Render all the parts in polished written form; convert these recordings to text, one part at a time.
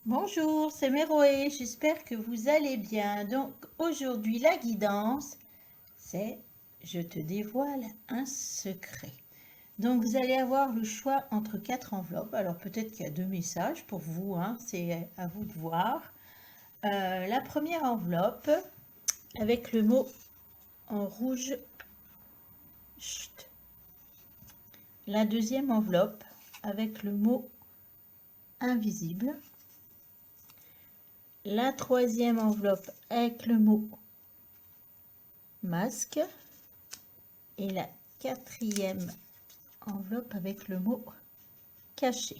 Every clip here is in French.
Bonjour, c'est Méroé, j'espère que vous allez bien. Donc aujourd'hui la guidance, c'est je te dévoile un secret. Donc vous allez avoir le choix entre quatre enveloppes. Alors peut-être qu'il y a deux messages pour vous, hein, c'est à vous de voir. La première enveloppe avec le mot en rouge, chut. La deuxième enveloppe avec le mot invisible. La troisième enveloppe avec le mot masque. Et la quatrième enveloppe avec le mot caché.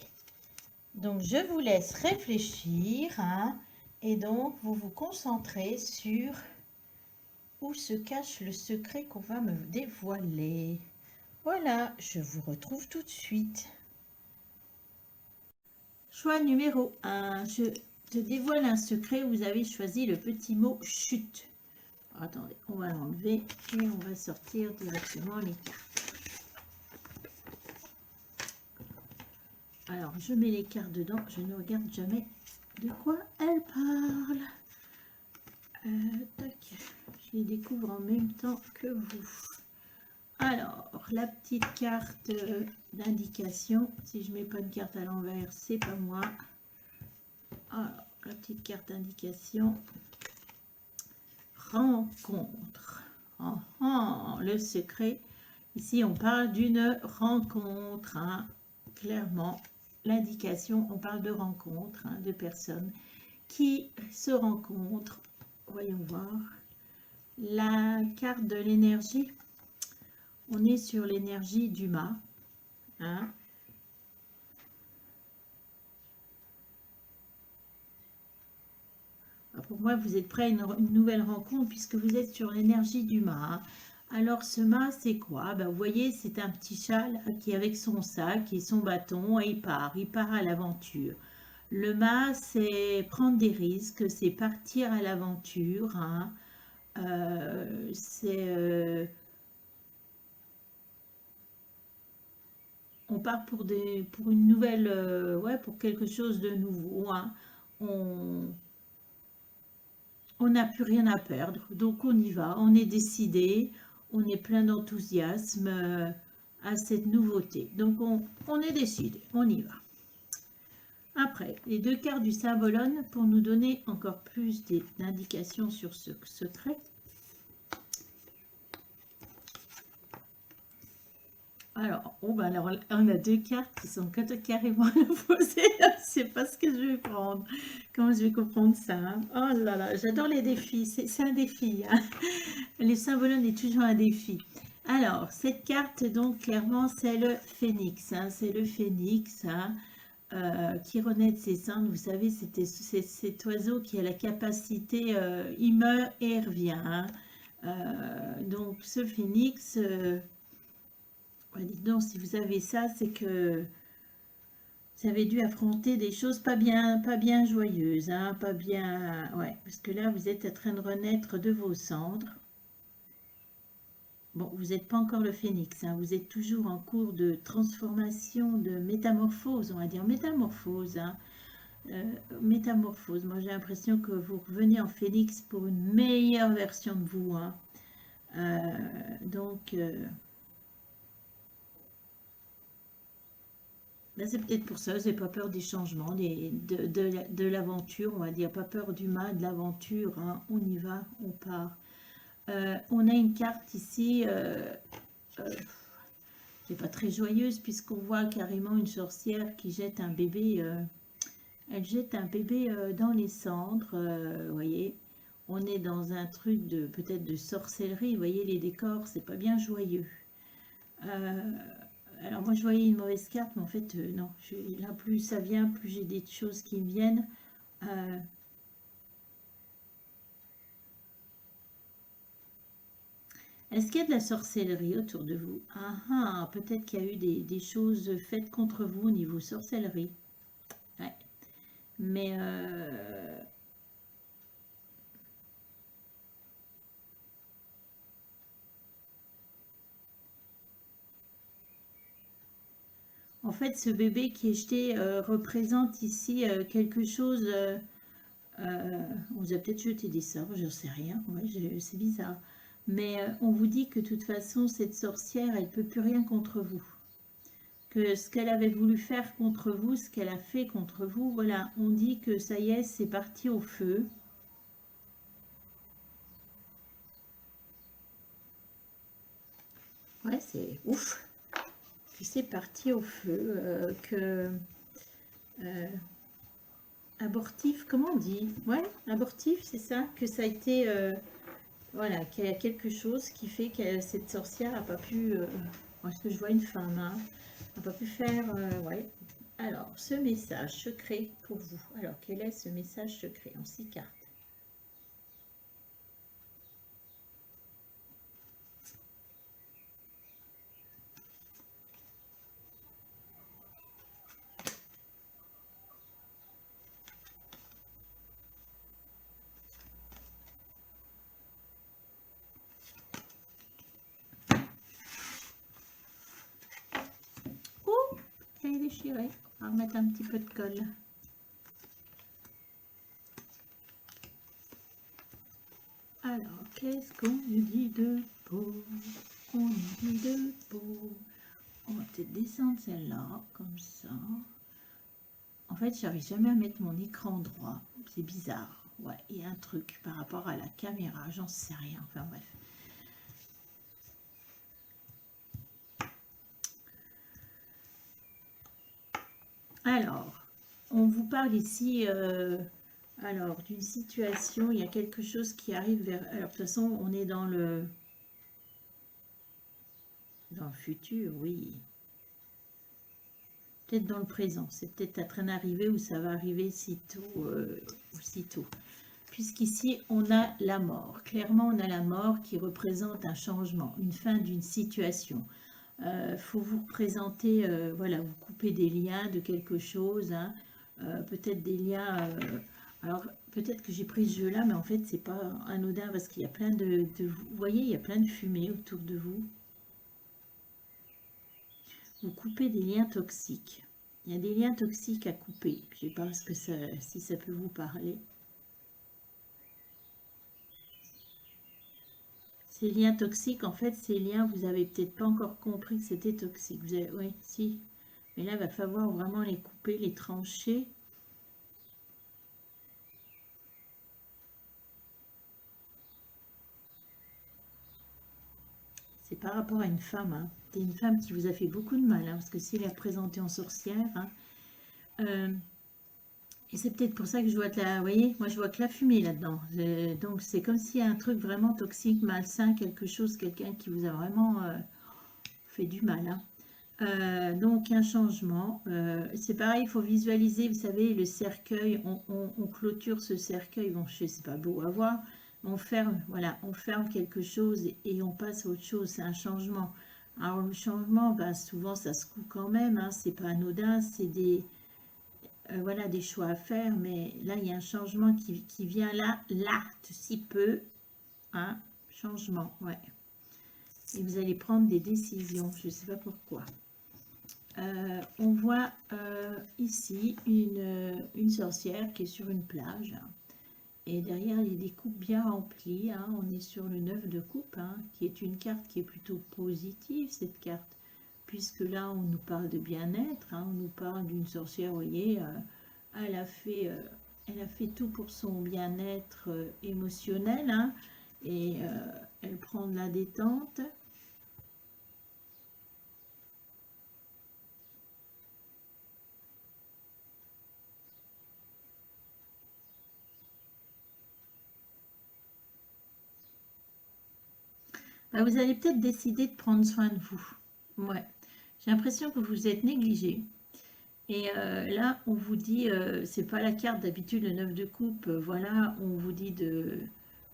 Donc je vous laisse réfléchir, hein, et donc vous vous concentrez sur où se cache le secret qu'on va me dévoiler. Voilà, je vous retrouve tout de suite. Choix numéro 1. Je te dévoile un secret. Vous avez choisi le petit mot chute. Attendez, on va l'enlever et on va sortir directement les cartes. Alors, je mets les cartes dedans. Je ne regarde jamais de quoi elles parlent. Tac, je les découvre en même temps que vous. Alors, la petite carte d'indication. Si je ne mets pas une carte à l'envers, c'est pas moi. Alors, la petite carte d'indication. Rencontre. Le secret. Ici, on parle d'une rencontre, hein, clairement. L'indication, on parle de rencontre, hein, de personnes qui se rencontrent. Voyons voir. La carte de l'énergie, on est sur l'énergie du mât. Hein. Pour moi, vous êtes prêts à une nouvelle rencontre puisque vous êtes sur l'énergie du mât. Hein. Alors, ce mât, c'est quoi? Ben, vous voyez, c'est un petit chat qui est avec son sac et son bâton et il part à l'aventure. Le mât, c'est prendre des risques, c'est partir à l'aventure. Hein. On part pour une nouvelle, ouais, pour quelque chose de nouveau. Hein. On n'a plus rien à perdre, donc on y va, on est décidé, on est plein d'enthousiasme à cette nouveauté. Donc on est décidé, on y va. Après, les deux cartes du symbolone pour nous donner encore plus d'indications sur ce secret. Alors, alors, on a deux cartes qui sont carrément opposées. Je ne sais pas ce que je vais prendre. Comment je vais comprendre ça, hein. Oh là là, j'adore les défis. C'est un défi. Hein. Les symboles est toujours un défi. Alors, cette carte, donc, clairement, c'est le phénix. Hein, c'est le phénix hein, qui renaît de ses cendres. Vous savez, c'est cet oiseau qui a la capacité, il meurt et il revient. Hein. Donc, ce phénix... dites donc, si vous avez ça, c'est que vous avez dû affronter des choses pas bien joyeuses, hein, pas bien, ouais, parce que là, vous êtes en train de renaître de vos cendres. Bon, vous n'êtes pas encore le phénix, hein, vous êtes toujours en cours de transformation, de métamorphose, on va dire métamorphose, hein, métamorphose. Moi, j'ai l'impression que vous revenez en phénix pour une meilleure version de vous, hein. Donc, là, c'est peut-être pour ça, vous n'avez pas peur des changements, de l'aventure, on va dire, pas peur du mal, de l'aventure, hein. On y va, on part. On a une carte ici, qui n'est pas très joyeuse, puisqu'on voit carrément une sorcière qui jette un bébé, elle jette un bébé dans les cendres, vous voyez. On est dans un truc de peut-être de sorcellerie, vous voyez, les décors, c'est pas bien joyeux. Alors moi je voyais une mauvaise carte, mais en fait non. Là plus ça vient, plus j'ai des choses qui me viennent. Est-ce qu'il y a de la sorcellerie autour de vous? Peut-être qu'il y a eu des choses faites contre vous au niveau sorcellerie. Ouais. Mais en En fait, ce bébé qui est jeté représente ici quelque chose. On vous a peut-être jeté des sorts, je ne sais rien. Ouais, c'est bizarre. Mais on vous dit que de toute façon, cette sorcière, elle ne peut plus rien contre vous. Que ce qu'elle avait voulu faire contre vous, ce qu'elle a fait contre vous, voilà, on dit que ça y est, c'est parti au feu. Ouais, c'est ouf. Que c'est parti au feu, abortif, comment on dit? Ouais, abortif, c'est ça, que ça a été, voilà, qu'il y a quelque chose qui fait que cette sorcière n'a pas pu, parce que je vois une femme, hein, n'a pas pu faire, ouais. Alors, ce message secret pour vous. Alors, quel est ce message secret en 6 cartes? Oh, elle est déchirée. On va remettre un petit peu de colle. Alors, qu'est-ce qu'on nous dit de beau? On nous dit de beau. On va peut-être descendre celle-là, comme ça. En fait, j'arrive jamais à mettre mon écran droit. C'est bizarre. Ouais, il y a un truc par rapport à la caméra, j'en sais rien. Enfin bref. Alors, on vous parle ici alors d'une situation, il y a quelque chose qui arrive vers... Alors, de toute façon, on est dans le futur, oui. Peut-être dans le présent. C'est peut-être en train d'arriver ou ça va arriver aussitôt. Puisqu'ici, on a la mort. Clairement, on a la mort qui représente un changement, une fin d'une situation. Faut vous représenter, voilà, vous coupez des liens de quelque chose, hein, peut-être des liens... alors, peut-être que j'ai pris ce jeu-là, mais en fait, c'est pas anodin parce qu'il y a plein vous voyez, il y a plein de fumée autour de vous. Vous coupez des liens toxiques. Il y a des liens toxiques à couper. Je ne sais pas si ça peut vous parler. Ces liens toxiques, en fait, ces liens, vous n'avez peut-être pas encore compris que c'était toxique. Oui, si. Mais là, il va falloir vraiment les couper, les trancher. C'est par rapport à une femme. Hein. C'est une femme qui vous a fait beaucoup de mal. Hein, parce que s'il est présenté en sorcière... Hein, et c'est peut-être pour ça que je vois vous voyez, moi je vois que la fumée là-dedans. Donc c'est comme s'il y a un truc vraiment toxique, malsain, quelque chose, quelqu'un qui vous a vraiment fait du mal. Hein. Donc un changement. C'est pareil, il faut visualiser, vous savez, le cercueil, on clôture ce cercueil, bon, je sais, c'est pas beau à voir, on ferme, voilà, on ferme quelque chose et on passe à autre chose, c'est un changement. Alors le changement, ben, souvent ça se coud quand même, hein, c'est pas anodin, c'est voilà, des choix à faire, mais là, il y a un changement qui vient là, si peu, hein, changement, ouais. Et vous allez prendre des décisions, je ne sais pas pourquoi. On voit ici une sorcière qui est sur une plage, hein, et derrière, il y a des coupes bien remplies, hein, on est sur le 9 de coupe, hein, qui est une carte qui est plutôt positive, cette carte, puisque là, on nous parle de bien-être, hein, on nous parle d'une sorcière, vous voyez, elle a fait tout pour son bien-être émotionnel, hein, et elle prend de la détente. Bah, vous allez peut-être décider de prendre soin de vous. Ouais. J'ai l'impression que vous êtes négligé. Et là, on vous dit, c'est pas la carte d'habitude, le 9 de coupe, voilà, on vous dit que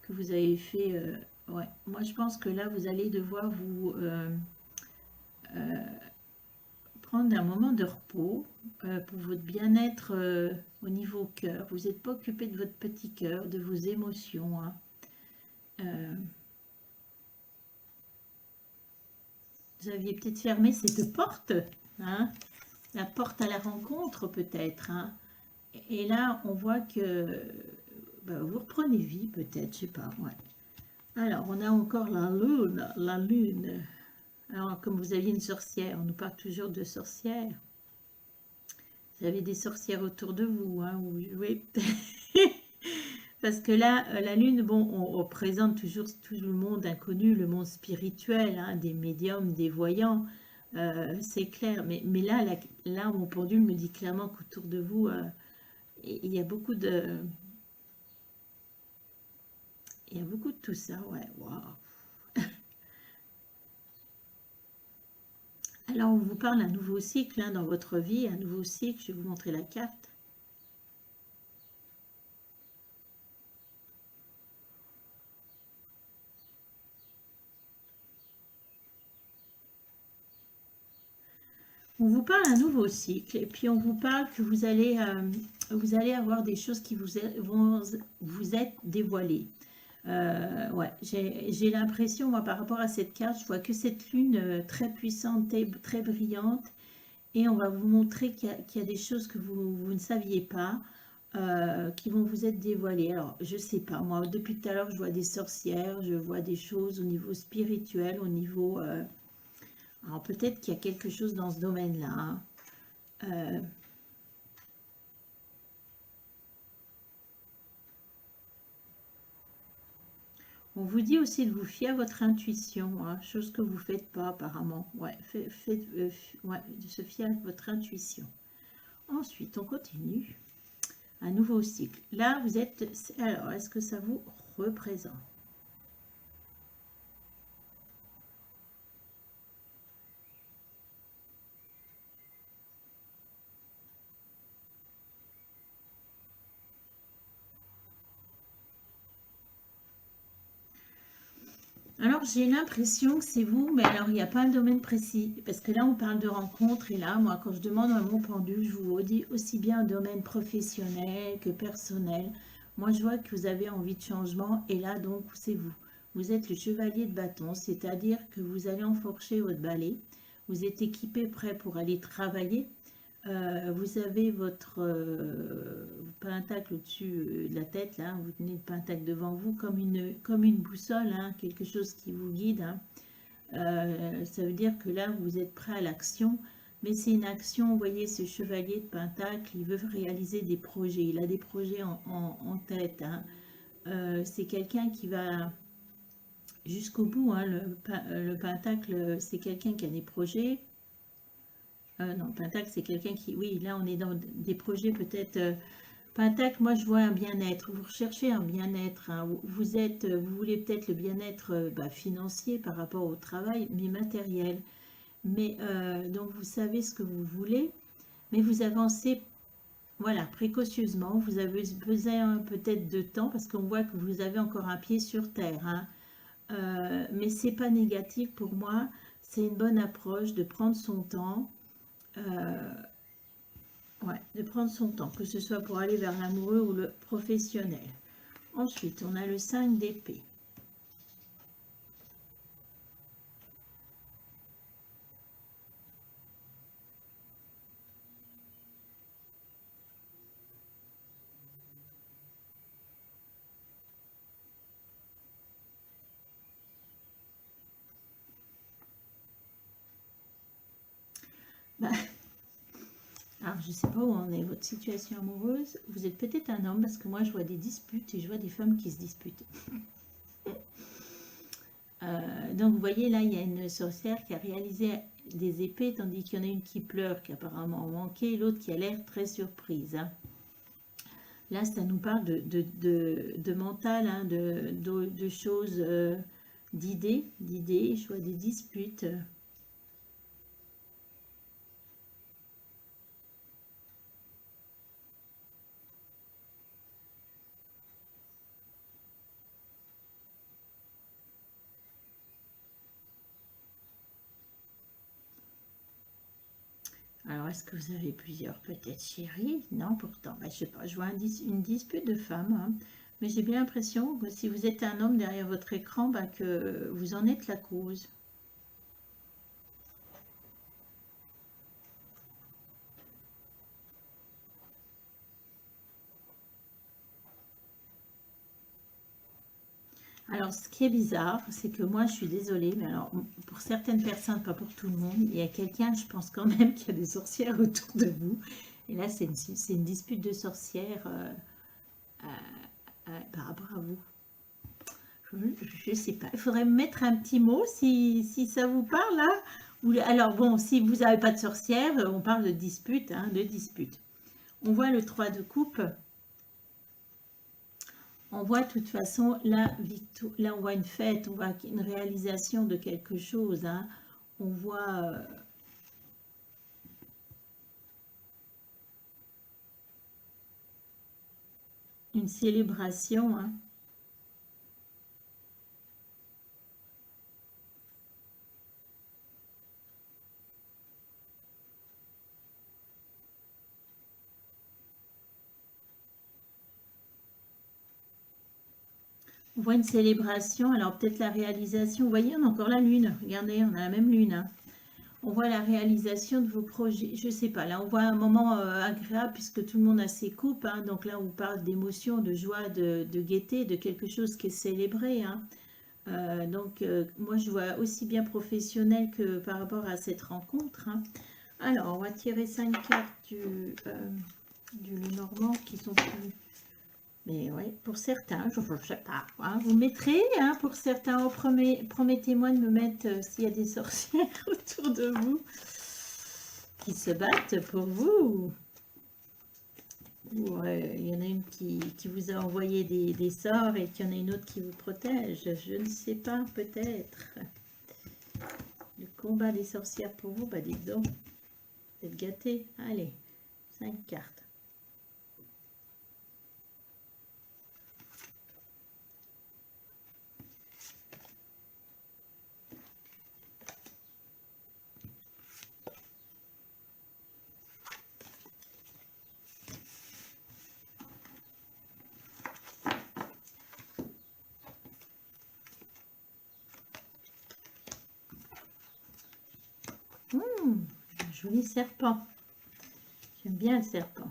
vous avez fait... ouais, moi je pense que là, vous allez devoir vous prendre un moment de repos pour votre bien-être au niveau cœur. Vous n'êtes pas occupé de votre petit cœur, de vos émotions. Hein. Vous aviez peut-être fermé cette porte, hein, la porte à la rencontre peut-être, hein. Et là, on voit que vous reprenez vie peut-être, je sais pas, ouais. Alors, on a encore la lune, la lune. Alors, comme vous aviez une sorcière, on nous parle toujours de sorcières. Vous avez des sorcières autour de vous, hein, oui. Parce que là, la lune, bon, on représente toujours tout le monde inconnu, le monde spirituel, hein, des médiums, des voyants, c'est clair. Mais là, mon pendule me dit clairement qu'autour de vous, il y a beaucoup de... Il y a beaucoup de tout ça, ouais, waouh. Alors, on vous parle d'un nouveau cycle hein, dans votre vie, un nouveau cycle, je vais vous montrer la carte. On vous parle d'un nouveau cycle et puis on vous parle que vous allez avoir des choses qui vont vous être dévoilées. Ouais, j'ai l'impression, moi, par rapport à cette carte, je vois que cette lune très puissante, très brillante, et on va vous montrer qu'il y a des choses que vous ne saviez pas, qui vont vous être dévoilées. Alors, je sais pas, moi, depuis tout à l'heure, je vois des sorcières, je vois des choses au niveau spirituel, au niveau... alors, peut-être qu'il y a quelque chose dans ce domaine-là, hein. On vous dit aussi de vous fier à votre intuition, hein, chose que vous ne faites pas apparemment. Ouais, ouais, de se fier à votre intuition. Ensuite, on continue. Un nouveau cycle. Là, vous êtes... Alors, est-ce que ça vous représente? Alors, j'ai l'impression que c'est vous, mais alors, il n'y a pas un domaine précis. Parce que là, on parle de rencontres, et là, moi, quand je demande à mon pendule, je vous dis aussi bien un domaine professionnel que personnel. Moi, je vois que vous avez envie de changement, et là, donc, c'est vous. Vous êtes le chevalier de bâton, c'est-à-dire que vous allez enfourcher votre balai. Vous êtes équipé, prêt pour aller travailler. Vous avez votre pentacle au-dessus de la tête, là, vous tenez le pentacle devant vous comme une boussole, hein, quelque chose qui vous guide, hein. Ça veut dire que là, vous êtes prêt à l'action, mais c'est une action, vous voyez, ce chevalier de pentacle, il veut réaliser des projets, il a des projets en tête, hein. C'est quelqu'un qui va jusqu'au bout, hein, le pentacle, c'est quelqu'un qui a des projets. Non, Pentacle, c'est quelqu'un qui... Oui, là, on est dans des projets peut-être... Pentacle, moi, je vois un bien-être. Vous recherchez un bien-être, hein. Vous voulez peut-être le bien-être financier par rapport au travail, mais matériel. Mais donc, vous savez ce que vous voulez, mais vous avancez, voilà, précautionneusement. Vous avez besoin peut-être de temps, parce qu'on voit que vous avez encore un pied sur terre, hein. Mais c'est pas négatif pour moi. C'est une bonne approche de prendre son temps. Euh, Ouais, de prendre son temps, que ce soit pour aller vers l'amoureux ou le professionnel. Ensuite, on a le 5 d'épée. Bah, alors, je ne sais pas où en est votre situation amoureuse. Vous êtes peut-être un homme, parce que moi, je vois des disputes et je vois des femmes qui se disputent. Donc, vous voyez, là, il y a une sorcière qui a réalisé des épées, tandis qu'il y en a une qui pleure, qui apparemment a manqué, et l'autre qui a l'air très surprise, hein. Là, ça nous parle de mental, hein, de choses, d'idées. Je vois des disputes. Alors, est-ce que vous avez plusieurs peut-être chéris? Non, pourtant, je sais pas, je vois une dispute de femmes, hein. Mais j'ai bien l'impression que si vous êtes un homme derrière votre écran, que vous en êtes la cause. Alors, ce qui est bizarre, c'est que moi, je suis désolée, mais alors, pour certaines personnes, pas pour tout le monde, il y a quelqu'un, je pense quand même qu'il y a des sorcières autour de vous. Et là, c'est une dispute de sorcières par rapport à vous. Je ne sais pas. Il faudrait me mettre un petit mot si ça vous parle, là. Alors, bon, si vous n'avez pas de sorcière, on parle de dispute, hein, de dispute. On voit le 3 de coupe. On voit de toute façon là on voit une fête, on voit une réalisation de quelque chose, hein. On voit une célébration, hein. On voit une célébration, alors peut-être la réalisation, vous voyez on a encore la lune, regardez on a la même lune, hein. On voit la réalisation de vos projets, je sais pas, là on voit un moment agréable puisque tout le monde a ses coupes, hein. Donc là on parle d'émotion, de joie, de gaieté, de quelque chose qui est célébré, hein. Moi je vois aussi bien professionnel que par rapport à cette rencontre, hein. Alors, on va tirer 5 cartes du Lenormand qui sont plus... Mais oui, pour certains, je ne sais pas, hein, vous mettrez, hein, pour certains, promettez-moi de me mettre s'il y a des sorcières autour de vous qui se battent pour vous. Ou il y en a une qui vous a envoyé des sorts et qu'il y en a une autre qui vous protège. Je ne sais pas, peut-être. Le combat des sorcières pour vous, bah dites donc, vous êtes gâtés. Allez, 5 cartes. Un joli serpent. J'aime bien le serpent.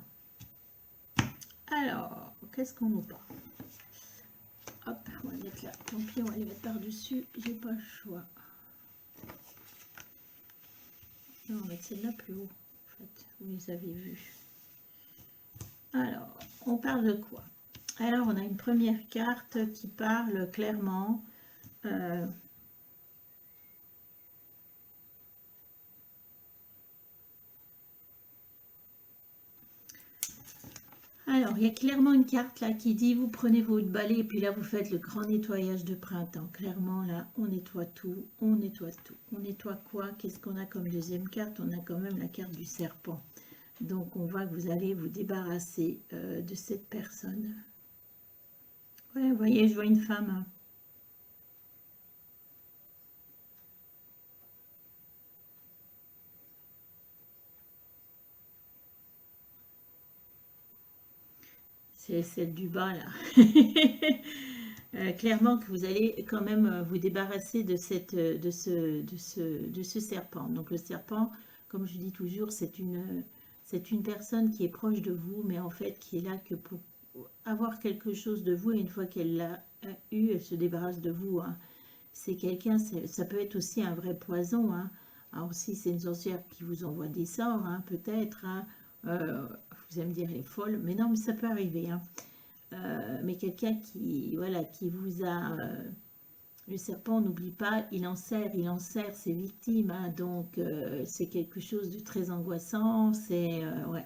Alors, qu'est-ce qu'on nous parle? Hop, on va les mettre là. Tant pis, on va les mettre par-dessus. J'ai pas le choix. Non, on va mettre celle-là plus haut. En fait, vous les avez vues. Alors, on parle de quoi? Alors, on a une première carte qui parle clairement. Alors, il y a clairement une carte là qui dit vous prenez votre balai et puis là vous faites le grand nettoyage de printemps. Clairement là, on nettoie tout, on nettoie tout. On nettoie quoi? Qu'est-ce qu'on a comme deuxième carte? On a quand même la carte du serpent. Donc on voit que vous allez vous débarrasser de cette personne. Ouais, vous voyez, je vois une femme, hein. C'est celle du bas là. Clairement que vous allez quand même vous débarrasser de ce serpent. Donc le serpent, comme je dis toujours, c'est une personne qui est proche de vous, mais en fait qui est là que pour avoir quelque chose de vous, et une fois qu'elle l'a eu, elle se débarrasse de vous, hein. C'est quelqu'un, ça peut être aussi un vrai poison, hein. Alors si c'est une sorcière qui vous envoie des sorts, hein, peut-être, hein, vous allez me dire elle est folle, mais non, mais ça peut arriver, hein. Mais quelqu'un qui, voilà, qui vous a... le serpent, n'oublie pas, il en sert ses victimes, hein. Donc c'est quelque chose de très angoissant, ouais.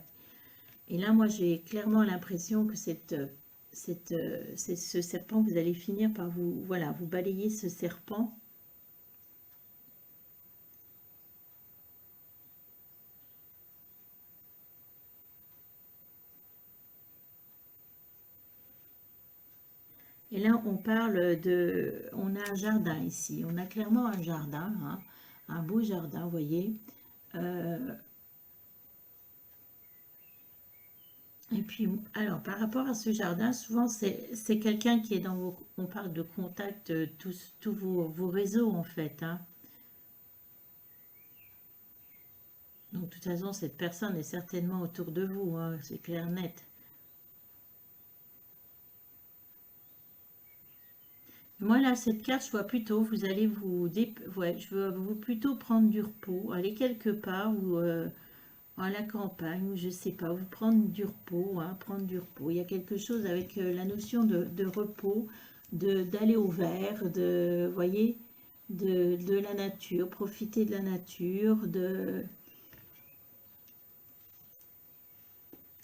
Et là, moi, j'ai clairement l'impression que c'est ce serpent, vous allez finir par vous, voilà, vous balayer ce serpent. Et là, on parle de... On a un jardin ici. On a clairement un jardin, hein, un beau jardin, vous voyez. Et puis, alors, par rapport à ce jardin, souvent, c'est quelqu'un qui est dans vos... On parle de contact, tous vos réseaux, en fait, hein. Donc, de toute façon, cette personne est certainement autour de vous, hein, c'est clair, net. Moi, là, cette carte, je vois plutôt, vous allez ouais, je veux vous plutôt prendre du repos, aller quelque part ou à la campagne, ou je sais pas, vous prendre du repos, hein, prendre du repos. Il y a quelque chose avec la notion de repos, d'aller au vert, voyez, de la nature, profiter de la nature,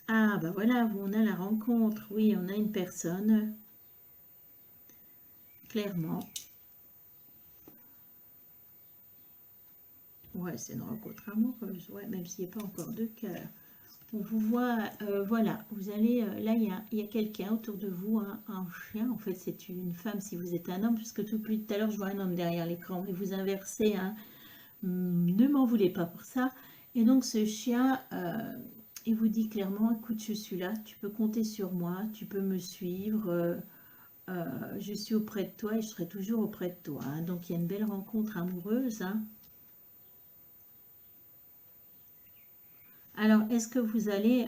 Ah, bah voilà, on a la rencontre, oui, on a une personne, clairement. Ouais, c'est une rencontre amoureuse, ouais, même s'il n'y a pas encore de cœur. On vous voit, voilà, vous allez, là, il y a quelqu'un autour de vous, un chien, en fait, c'est une femme si vous êtes un homme, puisque depuis tout à l'heure, je vois un homme derrière l'écran, mais vous inversez, hein, ne m'en voulez pas pour ça. Et donc, ce chien, il vous dit clairement, écoute, je suis là, tu peux compter sur moi, tu peux me suivre, je suis auprès de toi et je serai toujours auprès de toi, hein. Donc, il y a une belle rencontre amoureuse, hein. Alors, est-ce que vous allez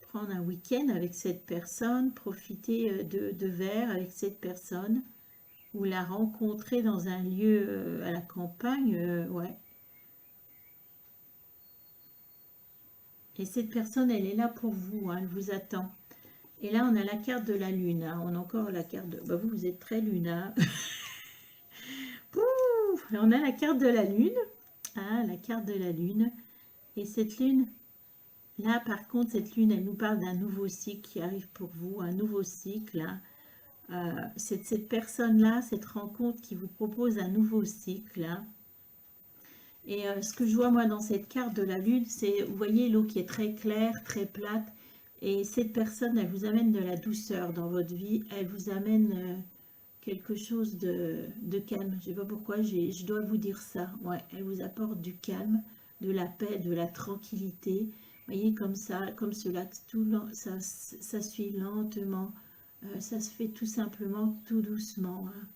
prendre un week-end avec cette personne, profiter de verre avec cette personne, ou la rencontrer dans un lieu à la campagne, ouais. Et cette personne, elle est là pour vous, hein, elle vous attend. Et là, on a la carte de la lune, hein, on a encore la carte de... Bah, vous êtes très lune, hein. Pouf, on a la carte de la lune, hein, la carte de la lune. Et cette lune, là, par contre, cette lune, elle nous parle d'un nouveau cycle qui arrive pour vous, un nouveau cycle, hein. C'est cette personne-là, cette rencontre qui vous propose un nouveau cycle, hein. Et ce que je vois moi dans cette carte de la lune, c'est, vous voyez, l'eau qui est très claire, très plate. Et cette personne, elle vous amène de la douceur dans votre vie. Elle vous amène quelque chose de calme. Je ne sais pas pourquoi, je dois vous dire ça. Ouais, elle vous apporte du calme, de la paix, de la tranquillité. Vous voyez, comme ça, comme cela, ça suit lentement. Ça se fait tout simplement, tout doucement, hein.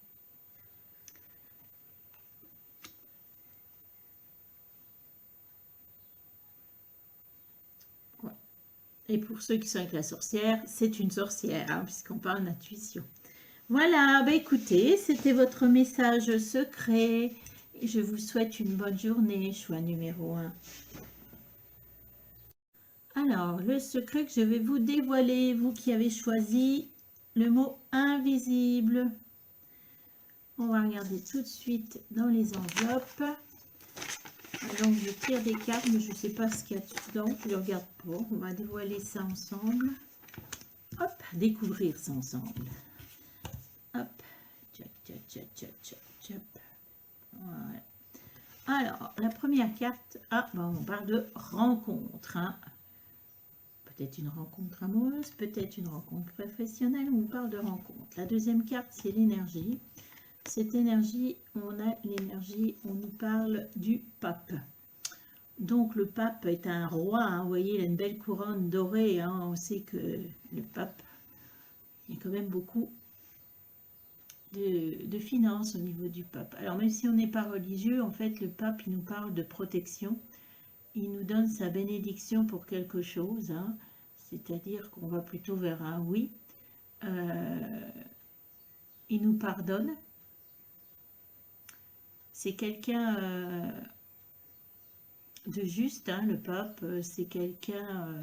Ouais. Et pour ceux qui sont avec la sorcière, c'est une sorcière, hein, puisqu'on parle d'intuition. Voilà, bah écoutez, c'était votre message secret. Je vous souhaite une bonne journée, choix numéro 1. Alors, le secret que je vais vous dévoiler, vous qui avez choisi le mot invisible. On va regarder tout de suite dans les enveloppes. Donc, je tire des cartes, mais je ne sais pas ce qu'il y a dedans. Je ne regarde pas. On va dévoiler ça ensemble. Hop, découvrir ça ensemble. Hop, tchac, tchac, tchac, tchac, tchac, tchac. Voilà. Alors, la première carte, bon, on parle de rencontre, hein. Peut-être une rencontre amoureuse, peut-être une rencontre professionnelle, on parle de rencontre. La deuxième carte, c'est l'énergie. Cette énergie, on nous parle du pape. Donc le pape est un roi, hein, vous voyez, il a une belle couronne dorée, hein, on sait que le pape, il y a quand même beaucoup de finances au niveau du pape. Alors même si on n'est pas religieux, en fait le pape, il nous parle de protection, il nous donne sa bénédiction pour quelque chose, hein, c'est-à-dire qu'on va plutôt vers un oui. Il nous pardonne. C'est quelqu'un de juste, hein, le pape, c'est quelqu'un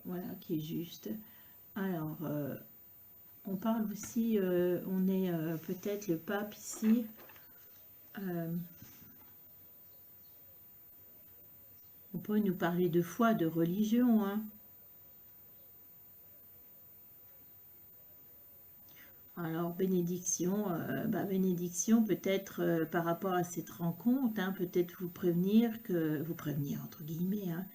voilà, qui est juste. Alors, on parle aussi, on est peut-être le pape ici. On peut nous parler de foi, de religion, hein. Alors, bénédiction, bénédiction peut-être par rapport à cette rencontre, hein, peut-être vous prévenir, entre guillemets, hein,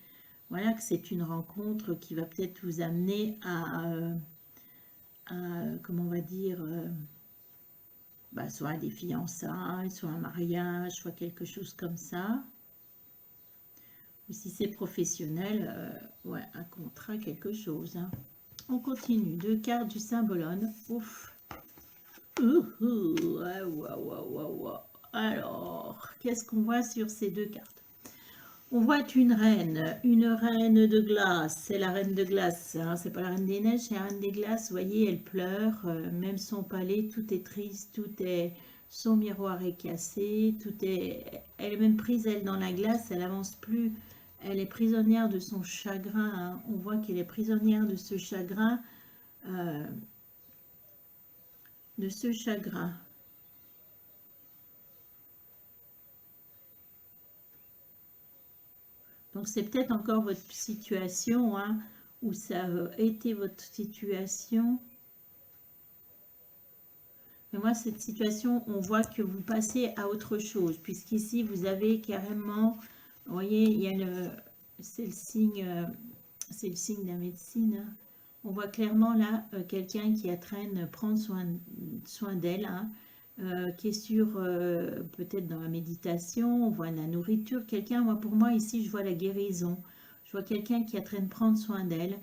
voilà, que c'est une rencontre qui va peut-être vous amener à comment on va dire, soit des fiançailles, soit un mariage, soit quelque chose comme ça. Ou si c'est professionnel, ouais, un contrat, quelque chose, hein. On continue. 2 cartes du symbolone. Ouf. Alors, qu'est-ce qu'on voit sur ces 2 cartes? On voit une reine de glace. C'est la reine de glace, hein. C'est pas la reine des neiges, c'est la reine des glaces. Vous voyez, elle pleure, même son palais, tout est triste, tout est... Son miroir est cassé, tout est... Elle est même prise, elle, dans la glace, elle avance plus. Elle est prisonnière de son chagrin, hein. On voit qu'elle est prisonnière de ce chagrin, euh, de ce chagrin. Donc c'est peut-être encore votre situation, hein, ou ça a été votre situation. Mais moi, cette situation, on voit que vous passez à autre chose, puisqu'ici, vous avez carrément, vous voyez, il y a c'est le signe de la médecine, hein. On voit clairement là quelqu'un qui est en train de prendre soin d'elle, hein, qui est sur, peut-être dans la méditation, on voit la nourriture. Quelqu'un, moi, pour moi, ici, je vois la guérison. Je vois quelqu'un qui est en train de prendre soin d'elle.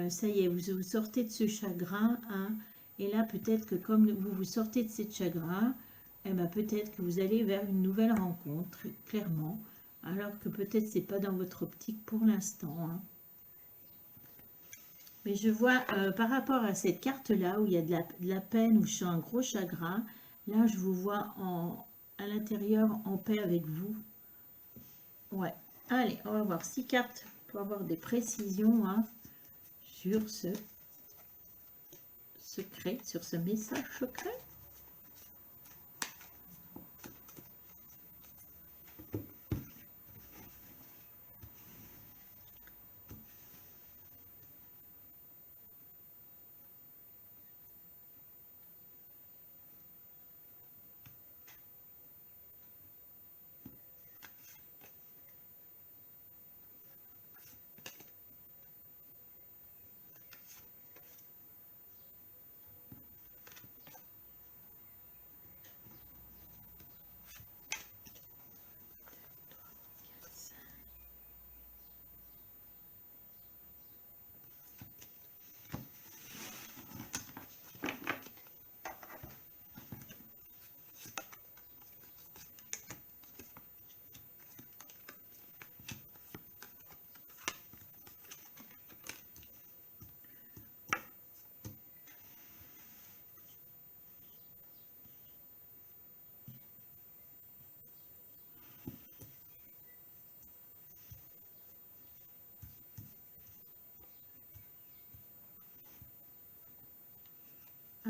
Ça y est, vous sortez de ce chagrin, hein, et là, peut-être que comme vous sortez de ce chagrin, eh ben, peut-être que vous allez vers une nouvelle rencontre, clairement, alors que peut-être c'est pas dans votre optique pour l'instant, hein. Mais je vois, par rapport à cette carte-là, où il y a de la peine, où je sens un gros chagrin, là, je vous vois à l'intérieur en paix avec vous. Ouais. Allez, on va voir 6 cartes pour avoir des précisions, hein, sur ce secret, sur ce message secret.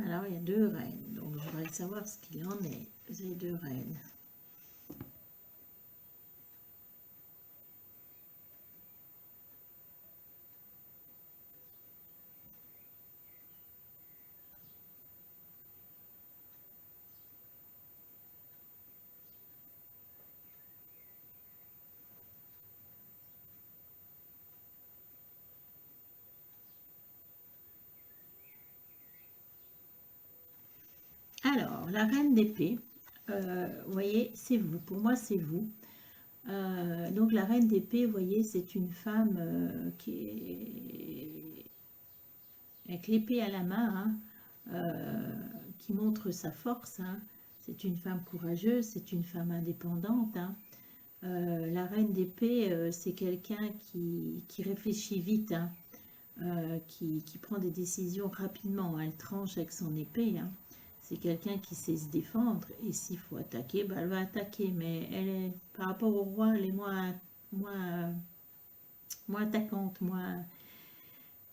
Alors, il y a 2 reines, donc je voudrais savoir ce qu'il en est. Vous avez 2 reines. Alors, la reine d'épée, vous voyez, c'est vous. Pour moi, c'est vous. Donc, la reine d'épée, vous voyez, c'est une femme qui est avec l'épée à la main, hein, qui montre sa force, hein. C'est une femme courageuse, c'est une femme indépendante, hein. La reine d'épée, c'est quelqu'un qui réfléchit vite, hein, qui prend des décisions rapidement. Elle tranche avec son épée, hein. C'est quelqu'un qui sait se défendre, et s'il faut attaquer, bah, elle va attaquer, mais elle est, par rapport au roi, elle est moins, moins attaquante, moins,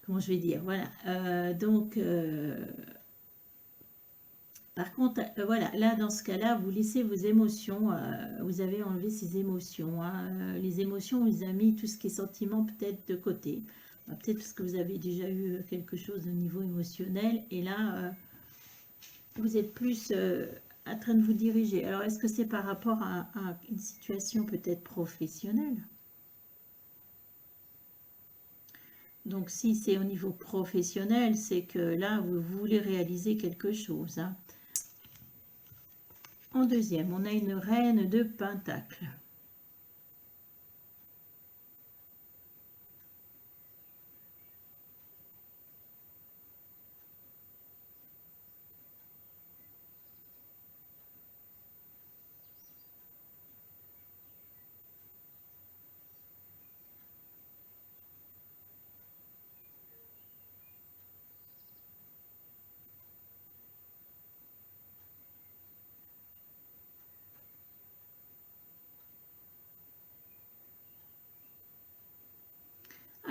comment je vais dire, voilà. Donc, par contre, voilà, là, dans ce cas-là, vous laissez vos émotions, vous avez enlevé ces émotions, hein. Les émotions, vous avez mis tout ce qui est sentiment peut-être de côté. Peut-être parce que vous avez déjà eu quelque chose au niveau émotionnel, et là, vous êtes plus en train de vous diriger. Alors, est-ce que c'est par rapport à une situation peut-être professionnelle? Donc, si c'est au niveau professionnel, c'est que là, vous voulez réaliser quelque chose, hein. En deuxième, on a une reine de Pentacle.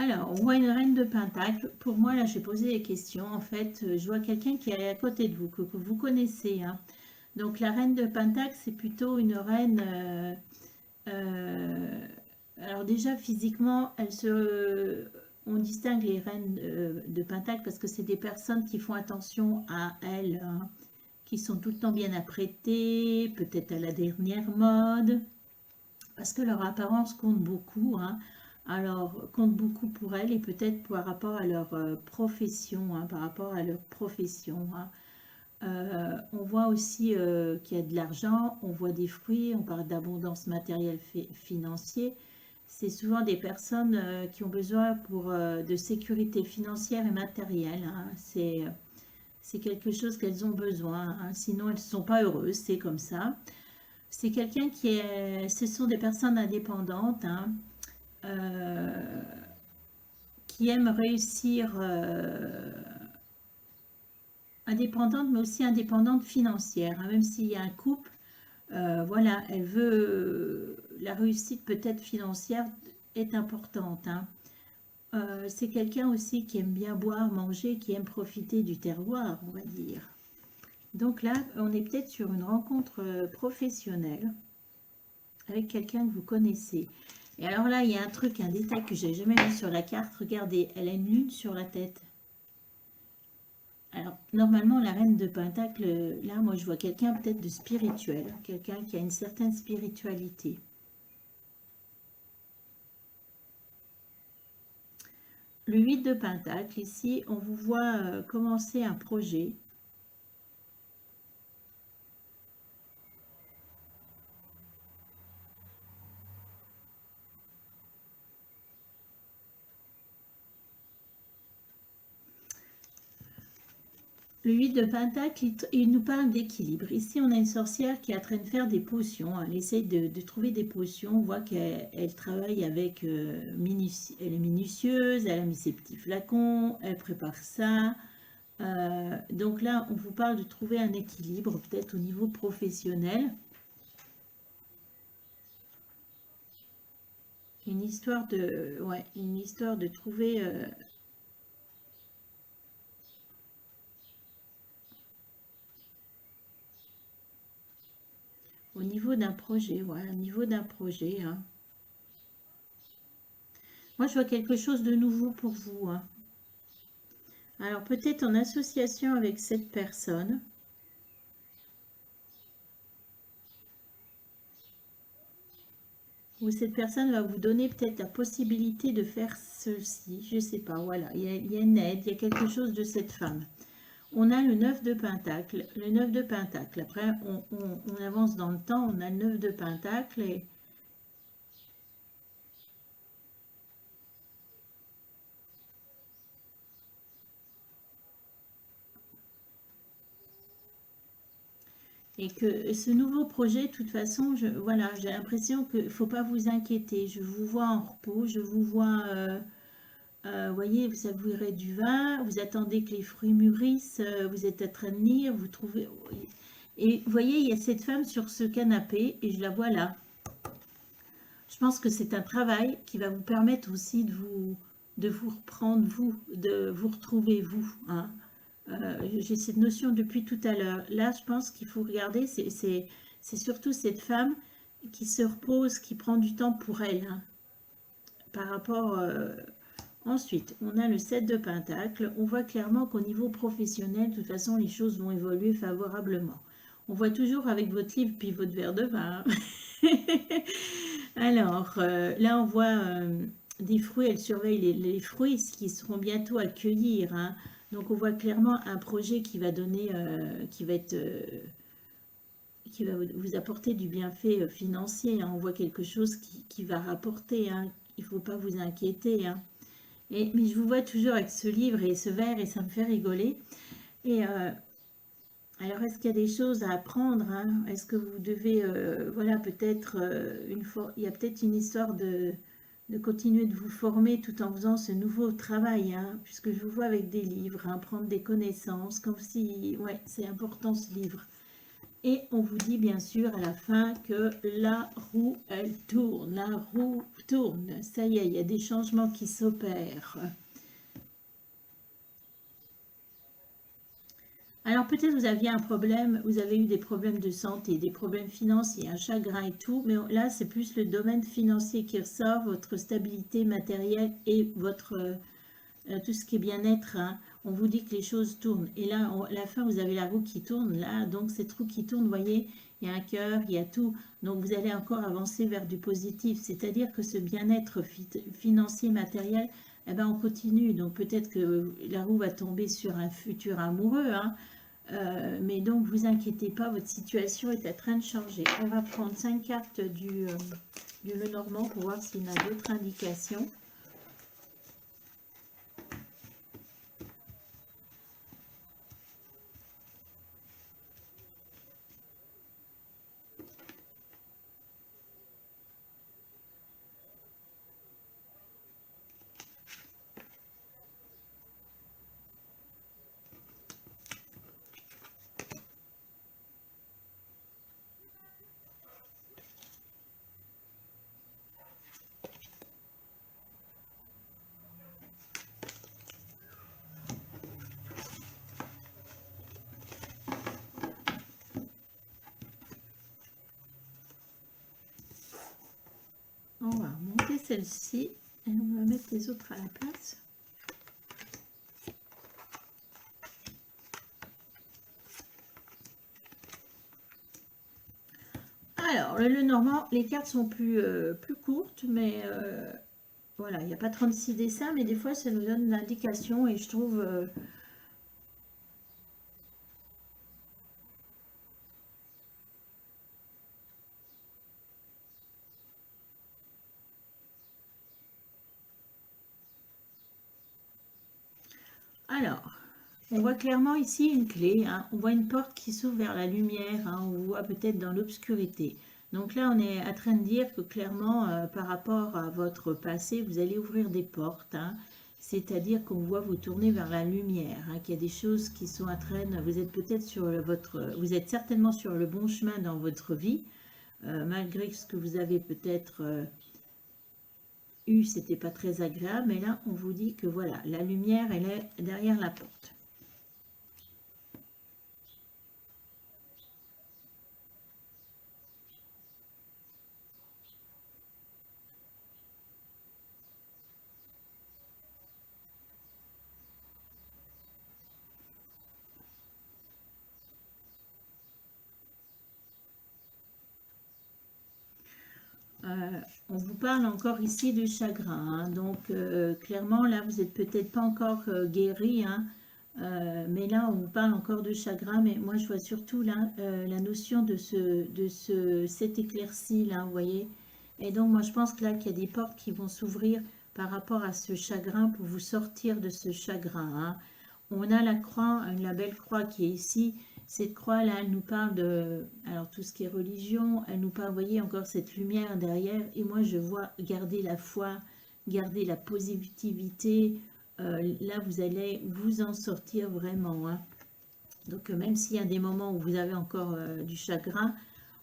Alors, on voit une reine de Pentacle. Pour moi, là, j'ai posé des questions. En fait, je vois quelqu'un qui est à côté de vous, que vous connaissez, hein. Donc, la reine de Pentacle, c'est plutôt une reine... alors déjà, physiquement, on distingue les reines de Pentacle parce que c'est des personnes qui font attention à elles, hein, qui sont tout le temps bien apprêtées, peut-être à la dernière mode, parce que leur apparence compte beaucoup, hein. Alors, compte beaucoup pour elles et peut-être par rapport à leur profession, hein, par rapport à leur profession, hein. On voit aussi qu'il y a de l'argent, on voit des fruits, on parle d'abondance matérielle financière. C'est souvent des personnes qui ont besoin de sécurité financière et matérielle, hein. C'est quelque chose qu'elles ont besoin, hein. Sinon elles ne sont pas heureuses, c'est comme ça. C'est quelqu'un ce sont des personnes indépendantes, hein, qui aiment réussir, indépendante, mais aussi indépendante financière, hein. Même s'il y a un couple, voilà, elle veut, la réussite peut-être financière est importante, hein. C'est quelqu'un aussi qui aime bien boire, manger, qui aime profiter du terroir, on va dire. Donc là, on est peut-être sur une rencontre professionnelle avec quelqu'un que vous connaissez. Et alors là, il y a un truc, un détail que j'ai jamais vu sur la carte. Regardez, elle a une lune sur la tête. Alors, normalement, la reine de Pentacle, là, moi, je vois quelqu'un peut-être de spirituel, quelqu'un qui a une certaine spiritualité. Le 8 de Pentacle, ici, on vous voit commencer un projet. Le 8 de Pentacle, il nous parle d'équilibre. Ici, on a une sorcière qui est en train de faire des potions. Elle essaie de trouver des potions. On voit qu'elle travaille avec... elle est minutieuse, elle a mis ses petits flacons, elle prépare ça. Donc là, on vous parle de trouver un équilibre, peut-être au niveau professionnel. Une histoire de trouver... au niveau d'un projet, ouais, au niveau d'un projet, hein. Moi, je vois quelque chose de nouveau pour vous, hein. Alors, peut-être en association avec cette personne. Ou cette personne va vous donner peut-être la possibilité de faire ceci. Je ne sais pas, voilà. Il y a une aide, il y a quelque chose de cette femme. On a le 9 de Pentacle. Le 9 de Pentacle. Après, on avance dans le temps. On a le 9 de Pentacle et que ce nouveau projet, de toute façon, voilà, j'ai l'impression qu'il ne faut pas vous inquiéter. Je vous vois en repos, je vous vois, voyez, vous savourez du vin, vous attendez que les fruits mûrissent, vous êtes en train de lire, vous trouvez... Et vous voyez, il y a cette femme sur ce canapé et je la vois là. Je pense que c'est un travail qui va vous permettre aussi de vous reprendre, vous, de vous retrouver, vous, hein. J'ai cette notion depuis tout à l'heure. Là, je pense qu'il faut regarder, c'est surtout cette femme qui se repose, qui prend du temps pour elle, hein, par rapport... Ensuite, on a le 7 de Pentacle. On voit clairement qu'au niveau professionnel, de toute façon, les choses vont évoluer favorablement. On voit toujours avec votre livre puis votre verre de vin. Alors, là, on voit des fruits. Elle surveille les fruits qui seront bientôt à cueillir, hein. Donc, on voit clairement un projet qui va donner, qui va vous apporter du bienfait financier, hein. On voit quelque chose qui va rapporter, hein. Il ne faut pas vous inquiéter, hein. Mais je vous vois toujours avec ce livre et ce verre et ça me fait rigoler. Et alors, est-ce qu'il y a des choses à apprendre, hein? Est-ce que vous devez, voilà, peut-être une fois, il y a peut-être une histoire de continuer de vous former tout en faisant ce nouveau travail, hein, puisque je vous vois avec des livres, hein, prendre des connaissances, comme si, ouais, c'est important ce livre. Et on vous dit bien sûr à la fin que la roue, elle tourne. La roue tourne. Ça y est, il y a des changements qui s'opèrent. Alors peut-être vous aviez un problème, vous avez eu des problèmes de santé, des problèmes financiers, un chagrin et tout, mais là c'est plus le domaine financier qui ressort, votre stabilité matérielle et votre tout ce qui est bien-être. Hein. On vous dit que les choses tournent. Et là, à la fin, vous avez la roue qui tourne. Là, donc cette roue qui tourne, vous voyez, il y a un cœur, il y a tout. Donc vous allez encore avancer vers du positif. C'est-à-dire que ce bien-être financier, matériel, eh ben, on continue. Donc peut-être que la roue va tomber sur un futur amoureux. Hein. Mais donc, vous inquiétez pas, votre situation est en train de changer. On va prendre 5 cartes du Lenormand pour voir s'il y en a d'autres indications. On va monter celle-ci et on va mettre les autres à la place. Alors, le Lenormand, les cartes sont plus courtes, mais voilà, il n'y a pas 36 dessins, mais des fois, ça nous donne l'indication et je trouve... alors, on voit clairement ici une clé, hein. On voit une porte qui s'ouvre vers la lumière, hein. On voit peut-être dans l'obscurité. Donc là, on est en train de dire que clairement, par rapport à votre passé, vous allez ouvrir des portes, hein. C'est-à-dire qu'on voit vous tourner vers la lumière, hein, qu'il y a des choses qui sont en train, vous êtes peut-être sur vous êtes certainement sur le bon chemin dans votre vie, malgré ce que vous avez peut-être c'était pas très agréable, mais là, on vous dit que voilà, la lumière, elle est derrière la porte. On vous parle encore ici du chagrin, hein. Donc clairement là vous n'êtes peut-être pas encore guéri, hein. Mais là on vous parle encore de chagrin, mais moi je vois surtout là la notion de cette éclaircie là, vous voyez. Et donc moi je pense que là qu'il y a des portes qui vont s'ouvrir par rapport à ce chagrin pour vous sortir de ce chagrin, hein. On a la croix, la belle croix qui est ici. Cette croix-là, elle nous parle de, alors tout ce qui est religion, elle nous parle, vous voyez, encore cette lumière derrière. Et moi, je vois garder la foi, garder la positivité. Là, vous allez vous en sortir vraiment, hein. Donc, même s'il y a des moments où vous avez encore du chagrin,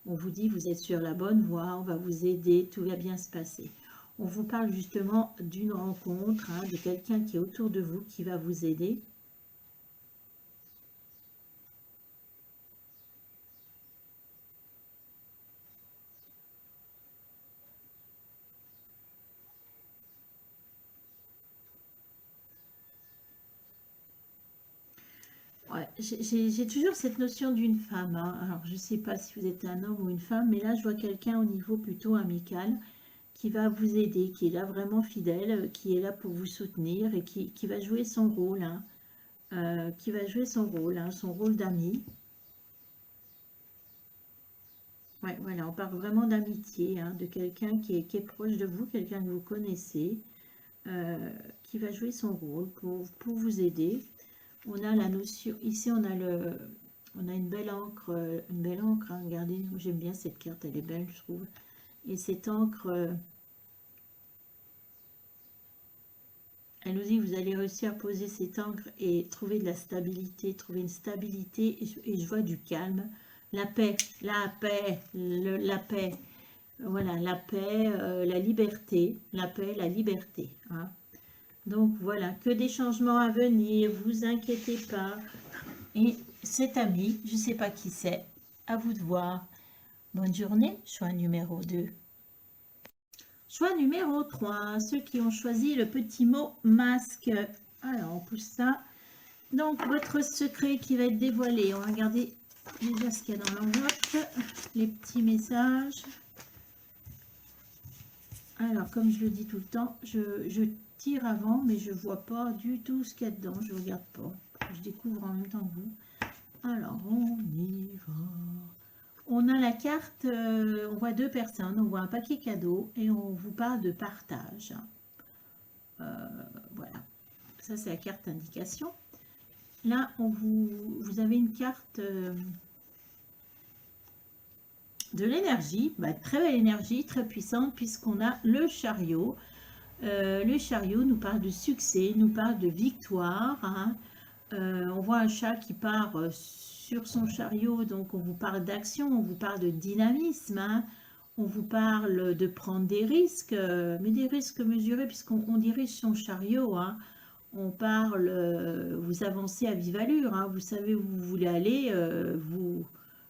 on vous dit, vous êtes sur la bonne voie, on va vous aider, tout va bien se passer. On vous parle justement d'une rencontre, hein, de quelqu'un qui est autour de vous, qui va vous aider. Ouais, j'ai toujours cette notion d'une femme, hein. Alors, je ne sais pas si vous êtes un homme ou une femme, mais là, je vois quelqu'un au niveau plutôt amical qui va vous aider, qui est là vraiment fidèle, qui est là pour vous soutenir et qui va jouer son rôle, hein. Qui va jouer son rôle d'ami. Ouais, voilà, on parle vraiment d'amitié, hein, de quelqu'un qui est proche de vous, quelqu'un que vous connaissez, qui va jouer son rôle pour vous aider. On a la notion, ici on a une belle encre, hein, regardez, j'aime bien cette carte, elle est belle je trouve. Et cette encre, elle nous dit que vous allez réussir à poser cette encre et trouver de la stabilité, trouver une stabilité, et je vois du calme. la paix, la paix. Voilà, la paix, la liberté, la paix, la liberté. Hein. Donc voilà, que des changements à venir, vous inquiétez pas. Et cet ami, je ne sais pas qui c'est, à vous de voir. Bonne journée, choix numéro 2. Choix numéro 3, ceux qui ont choisi le petit mot masque. Alors, on pousse ça. Donc, votre secret qui va être dévoilé. On va regarder déjà ce qu'il y a dans l'enveloppe, les petits messages. Alors, comme je le dis tout le temps, je tire avant, mais je ne vois pas du tout ce qu'il y a dedans. Je ne regarde pas. Je découvre en même temps que vous. Alors, on y va. On a la carte, on voit 2 personnes, on voit un paquet cadeau et on vous parle de partage. Voilà, ça c'est la carte indication. Là, vous avez une carte de l'énergie, très belle énergie, très puissante, puisqu'on a le chariot. Le chariot nous parle de succès, nous parle de victoire. Hein. On voit un chat qui part sur son chariot, donc on vous parle d'action, on vous parle de dynamisme, hein. On vous parle de prendre des risques, mais des risques mesurés puisqu'on dirige son chariot. Hein. On parle, vous avancez à vive allure, hein. Vous savez où vous voulez aller,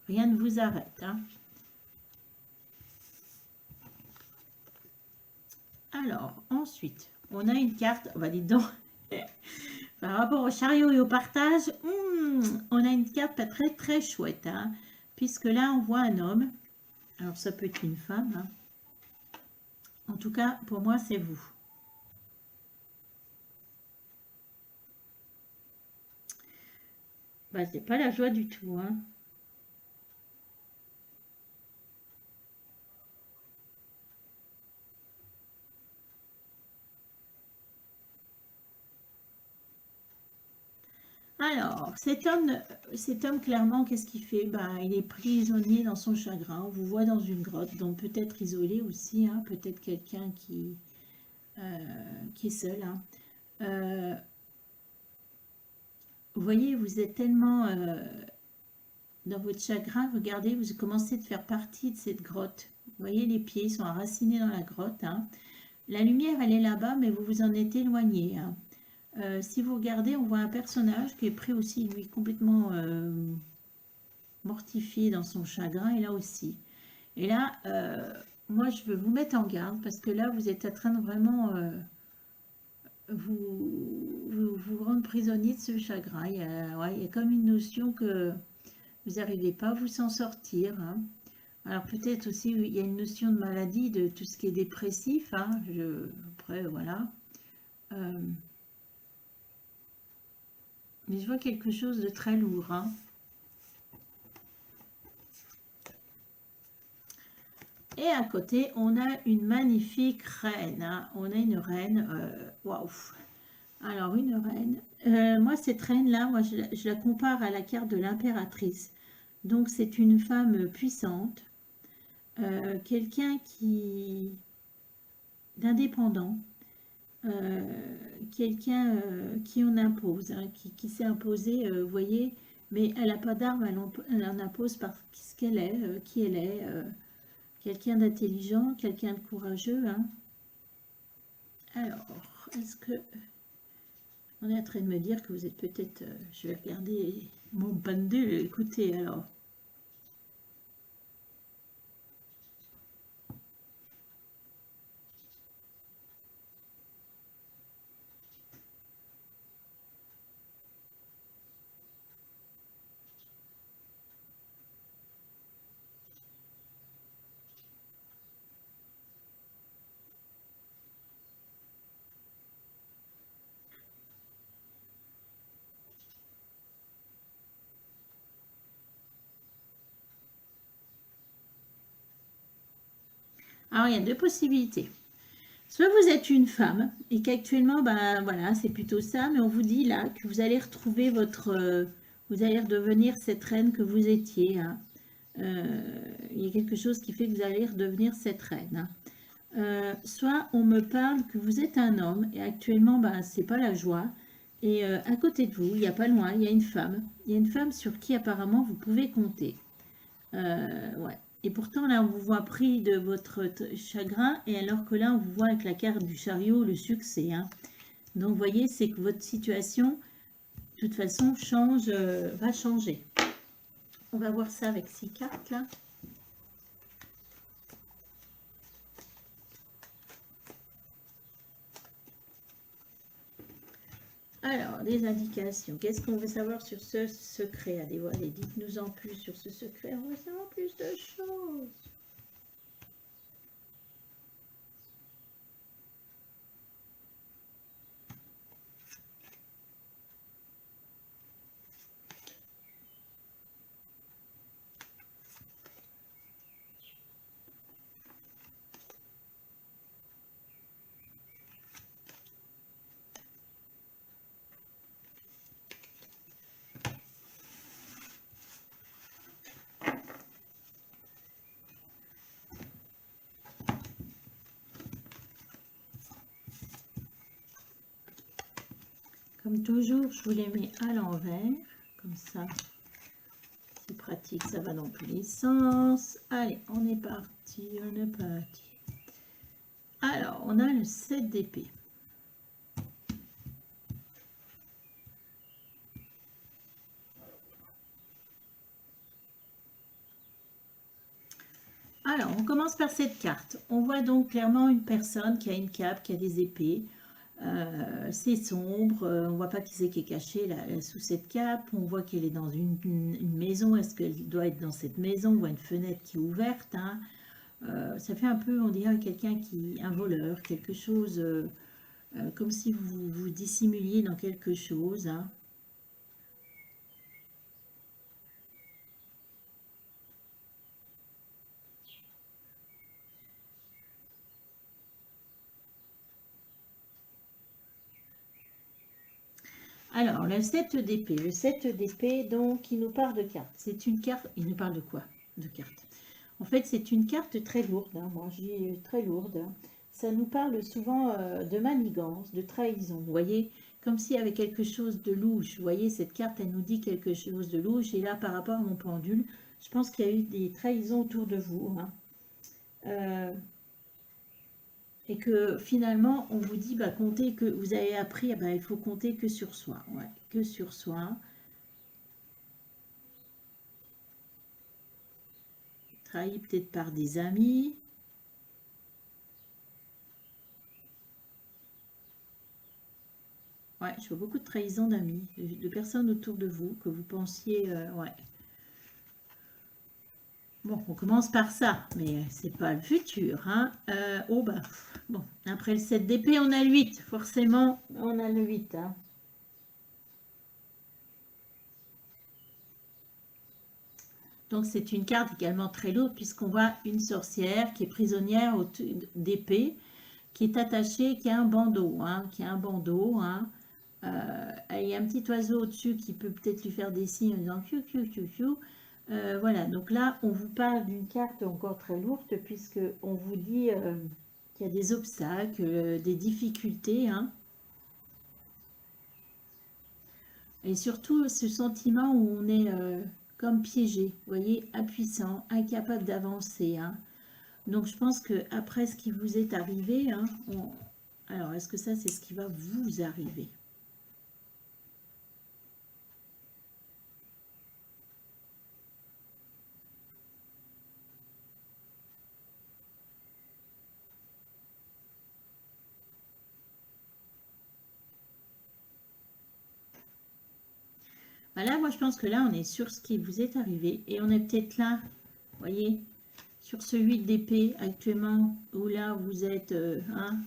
rien ne vous arrête. Hein. Alors, ensuite, on a une carte, on va dire donc, par rapport au chariot et au partage, on a une carte pas très très chouette, hein, puisque là on voit un homme, alors ça peut être une femme, hein. En tout cas pour moi c'est vous. C'est pas la joie du tout, hein. Alors, cet homme clairement, qu'est-ce qu'il fait? Il est prisonnier dans son chagrin. On vous voit dans une grotte, donc peut-être isolé aussi, hein, peut-être quelqu'un qui est seul. Hein. Vous voyez, vous êtes tellement dans votre chagrin, regardez, vous commencez de faire partie de cette grotte. Vous voyez, les pieds sont enracinés dans la grotte. Hein. La lumière, elle est là-bas, mais vous vous en êtes éloigné. Hein. Si vous regardez, on voit un personnage qui est pris aussi, lui, complètement mortifié dans son chagrin, et là aussi. Et là, moi, je veux vous mettre en garde, parce que là, vous êtes en train de vraiment vous rendre prisonnier de ce chagrin. Il y a comme une notion que vous n'arrivez pas à vous en sortir. Hein. Alors peut-être aussi, il y a une notion de maladie, de tout ce qui est dépressif. Hein. Après, voilà. Mais je vois quelque chose de très lourd. Hein. Et à côté, on a une magnifique reine. Hein. On a une reine. Waouh! Alors, une reine. Moi, cette reine-là, moi, je la compare à la carte de l'impératrice. Donc, c'est une femme puissante. Quelqu'un d'indépendant. Quelqu'un qui en impose, hein, qui s'est imposé, vous voyez, mais elle n'a pas d'arme, elle en impose parce qu'elle est, qui elle est, quelqu'un d'intelligent, quelqu'un de courageux. Hein. Alors, est-ce que on est en train de me dire que vous êtes peut-être, je vais regarder mon pendule, écoutez alors. Alors, il y a 2 possibilités. Soit vous êtes une femme et qu'actuellement, voilà, c'est plutôt ça, mais on vous dit là que vous allez retrouver vous allez redevenir cette reine que vous étiez. Hein. Il y a quelque chose qui fait que vous allez redevenir cette reine. Hein. Soit on me parle que vous êtes un homme et actuellement, c'est pas la joie. Et à côté de vous, il n'y a pas loin, il y a une femme. Il y a une femme sur qui apparemment vous pouvez compter. Ouais. Et pourtant, là, on vous voit pris de votre chagrin, et alors que là, on vous voit avec la carte du chariot, le succès. Hein. Donc, vous voyez, c'est que votre situation, de toute façon, change, va changer. On va voir ça avec 6 cartes, là. Alors, des indications. Qu'est-ce qu'on veut savoir sur ce secret à dévoiler? Dites-nous en plus sur ce secret. On veut savoir plus de choses. Comme toujours, je vous les mets à l'envers, comme ça, c'est pratique, ça va dans tous les sens. Allez, on est parti, on est parti. Alors, on a le 7 d'épée. Alors, on commence par cette carte. On voit donc clairement une personne qui a une cape, qui a des épées. C'est sombre, on ne voit pas qui c'est qui est caché là, sous cette cape, on voit qu'elle est dans une maison, est-ce qu'elle doit être dans cette maison, on voit une fenêtre qui est ouverte, hein. Ça fait un peu, on dirait quelqu'un un voleur, quelque chose, comme si vous vous dissimuliez dans quelque chose, hein. Alors, le 7 d'épée. Le 7 d'épée, donc, il nous parle de cartes. C'est une carte... Il nous parle de quoi? De cartes. En fait, c'est une carte très lourde. Hein. Moi, j'ai très lourde. Hein. Ça nous parle souvent de manigance, de trahison. Vous voyez, comme s'il y avait quelque chose de louche. Vous voyez, cette carte, elle nous dit quelque chose de louche. Et là, par rapport à mon pendule, je pense qu'il y a eu des trahisons autour de vous. Hein. Et que finalement, on vous dit, bah, comptez que vous avez appris, bah, il faut compter que sur soi. Ouais, que sur soi. Trahi peut-être par des amis. Ouais, je vois beaucoup de trahisons d'amis, de personnes autour de vous que vous pensiez, ouais. Bon, on commence par ça, mais c'est pas le futur, hein. Oh bah, bon, après le 7 d'épée, on a le 8, forcément, on a le 8, hein. Donc c'est une carte également très lourde puisqu'on voit une sorcière qui est prisonnière d'épée, qui est attachée, qui a un bandeau, hein, qui a un bandeau, hein. Il y a un petit oiseau au-dessus qui peut peut-être lui faire des signes en disant « Fiu, fiu, fiu, fiu ». Voilà, donc là, on vous parle d'une carte encore très lourde puisque on vous dit qu'il y a des obstacles, des difficultés, hein. Et surtout, ce sentiment où on est comme piégé, vous voyez, impuissant, incapable d'avancer, hein. Donc, je pense que après ce qui vous est arrivé, hein, alors, est-ce que ça, c'est ce qui va vous arriver? Voilà, moi je pense que là on est sur ce qui vous est arrivé et on est peut-être là, vous voyez, sur ce 8 d'épée actuellement où là vous êtes, hein,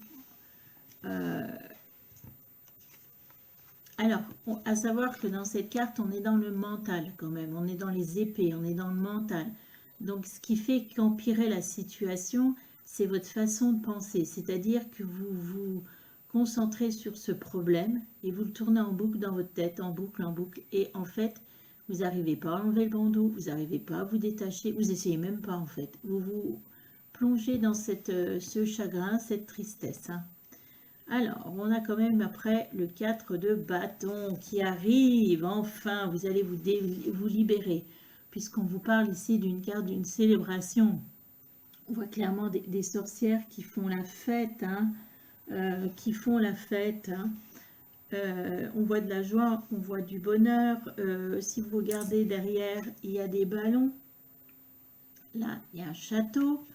alors, à savoir que dans cette carte on est dans le mental quand même, on est dans les épées, on est dans le mental. Donc ce qui fait qu'empirer la situation, c'est votre façon de penser, c'est-à-dire que vous vous concentrez sur ce problème et vous le tournez en boucle dans votre tête, en boucle, et en fait, vous n'arrivez pas à enlever le bandeau, vous n'arrivez pas à vous détacher, vous essayez même pas en fait, vous vous plongez dans ce chagrin, cette tristesse, hein. Alors, on a quand même après le 4 de bâton qui arrive, enfin, vous allez vous libérer, puisqu'on vous parle ici d'une carte d'une célébration. On voit clairement des sorcières qui font la fête, hein, qui font la fête. Hein. On voit de la joie, on voit du bonheur. Si vous regardez derrière, il y a des ballons. Là, il y a un château.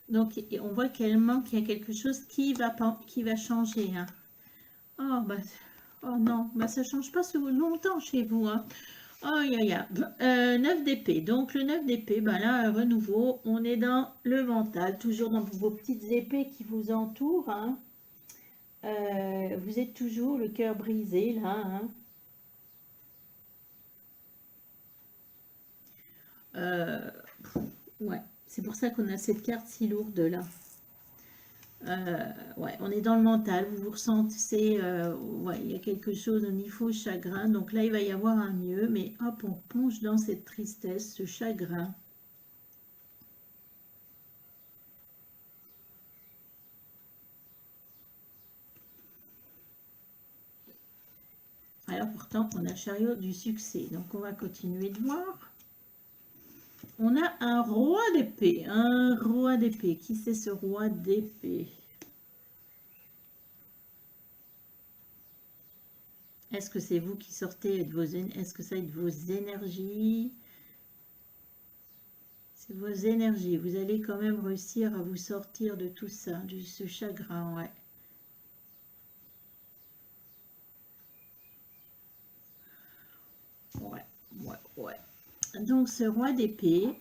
Donc, on voit qu'elle qu'il y a quelque chose qui va changer. Hein. Oh, bah, oh non, bah, ça ne change pas longtemps chez vous. Hein. Oh, 9 d'épée. Donc, le 9 d'épée, bah, là, renouveau, on est dans le mental, toujours dans vos petites épées qui vous entourent. Hein. Vous êtes toujours le cœur brisé, là. Hein. Ouais, c'est pour ça qu'on a cette carte si lourde, là. Ouais, on est dans le mental, vous vous ressentez, ouais, il y a quelque chose au niveau chagrin, donc là il va y avoir un mieux, mais hop, on plonge dans cette tristesse, ce chagrin. Alors pourtant, on a le chariot du succès, donc on va continuer de voir. On a un roi d'épée, Qui c'est ce roi d'épée? Est-ce que c'est vous qui sortez de vos... Est-ce que ça va être vos énergies? C'est vos énergies. Vous allez quand même réussir à vous sortir de tout ça, de ce chagrin, ouais. Ouais. Donc, ce roi d'épée...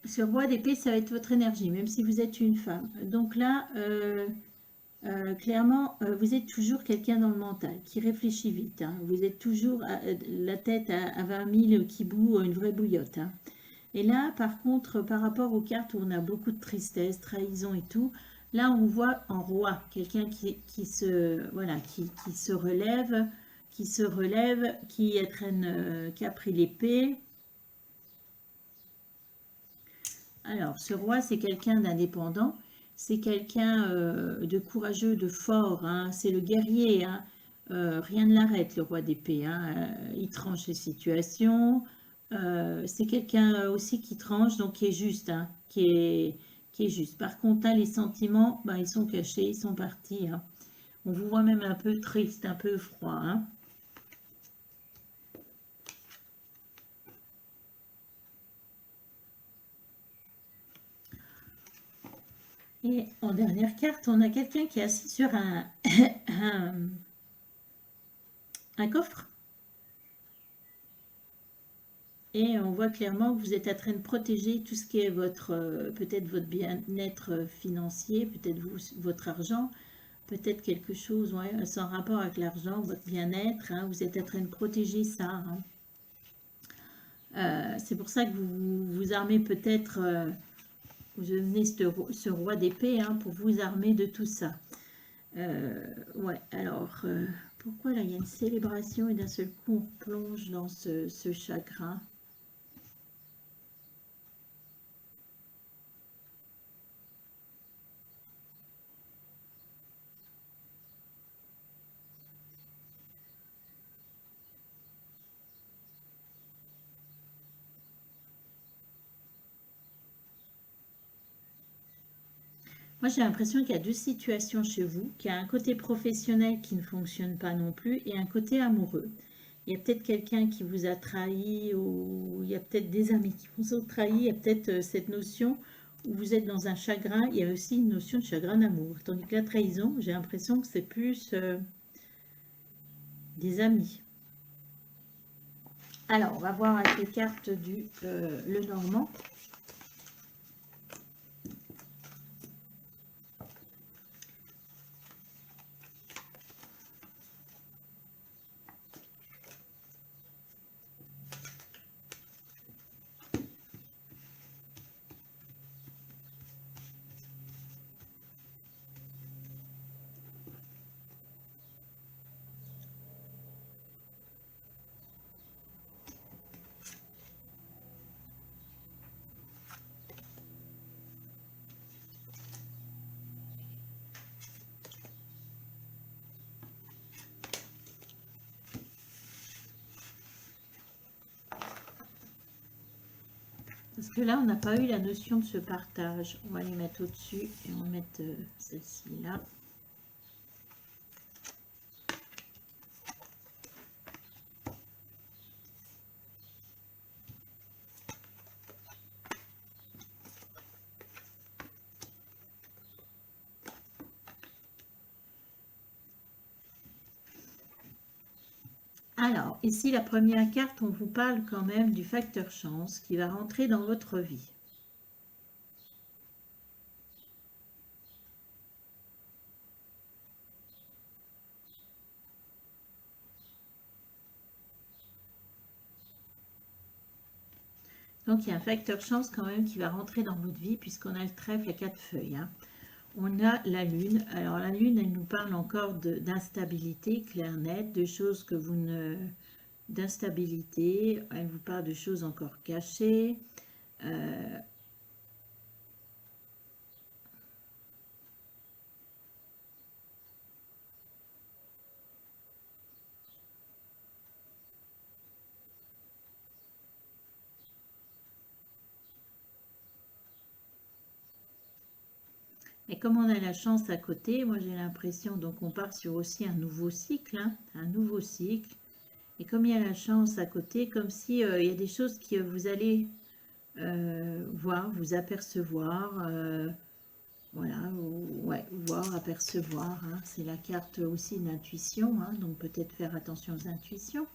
ce roi d'épée, ça va être votre énergie, même si vous êtes une femme. Donc là... clairement, vous êtes toujours quelqu'un dans le mental, qui réfléchit vite. Hein. Vous êtes toujours la tête à 20 000 qui bout une vraie bouillotte. Hein. Et là, par contre, par rapport aux cartes où on a beaucoup de tristesse, trahison et tout, là, on voit en roi, quelqu'un qui se relève, qui a pris l'épée. Alors, ce roi, c'est quelqu'un d'indépendant. C'est quelqu'un de courageux, de fort, hein. C'est le guerrier. Hein. Rien ne l'arrête, le roi d'épée. Hein. Il tranche les situations. C'est quelqu'un aussi qui tranche, donc qui est juste. Hein, qui est juste. Par contre, là, les sentiments, ben, ils sont cachés, ils sont partis. Hein. On vous voit même un peu triste, un peu froid. Hein. Et en dernière carte, on a quelqu'un qui est assis sur un coffre. Et on voit clairement que vous êtes en train de protéger tout ce qui est peut-être votre bien-être financier, peut-être votre argent, peut-être quelque chose sans rapport avec l'argent, votre bien-être. Hein, vous êtes en train de protéger ça. Hein. C'est pour ça que vous armez peut-être, vous devenez ce roi d'épée hein, pour vous armer de tout ça. Ouais, alors, pourquoi là il y a une célébration et d'un seul coup on plonge dans ce chagrin? Moi, j'ai l'impression qu'il y a deux situations chez vous, qu'il y a un côté professionnel qui ne fonctionne pas non plus et un côté amoureux. Il y a peut-être quelqu'un qui vous a trahi ou il y a peut-être des amis qui vous ont trahi. Il y a peut-être cette notion où vous êtes dans un chagrin. Il y a aussi une notion de chagrin d'amour. Tandis que la trahison, j'ai l'impression que c'est plus des amis. Alors, on va voir avec les cartes du le Normand. Parce que là, on n'a pas eu la notion de ce partage. On va les mettre au-dessus et on va mettre celle-ci là. Alors, ici, la première carte, on vous parle quand même du facteur chance qui va rentrer dans votre vie. Donc, il y a un facteur chance quand même qui va rentrer dans votre vie puisqu'on a le trèfle, les 4 feuilles. Hein. On a la lune. Alors, la lune, elle nous parle encore d'instabilité, clair, net, de choses que vous ne... d'instabilité. Elle vous parle de choses encore cachées. Et comme on a la chance à côté, moi j'ai l'impression, donc on part sur aussi un nouveau cycle, hein, un nouveau cycle. Et comme il y a la chance à côté, comme si il y a des choses que vous allez voir, vous apercevoir, voilà, ouais, voir, apercevoir. Hein, c'est la carte aussi d'intuition, hein, donc peut-être faire attention aux intuitions.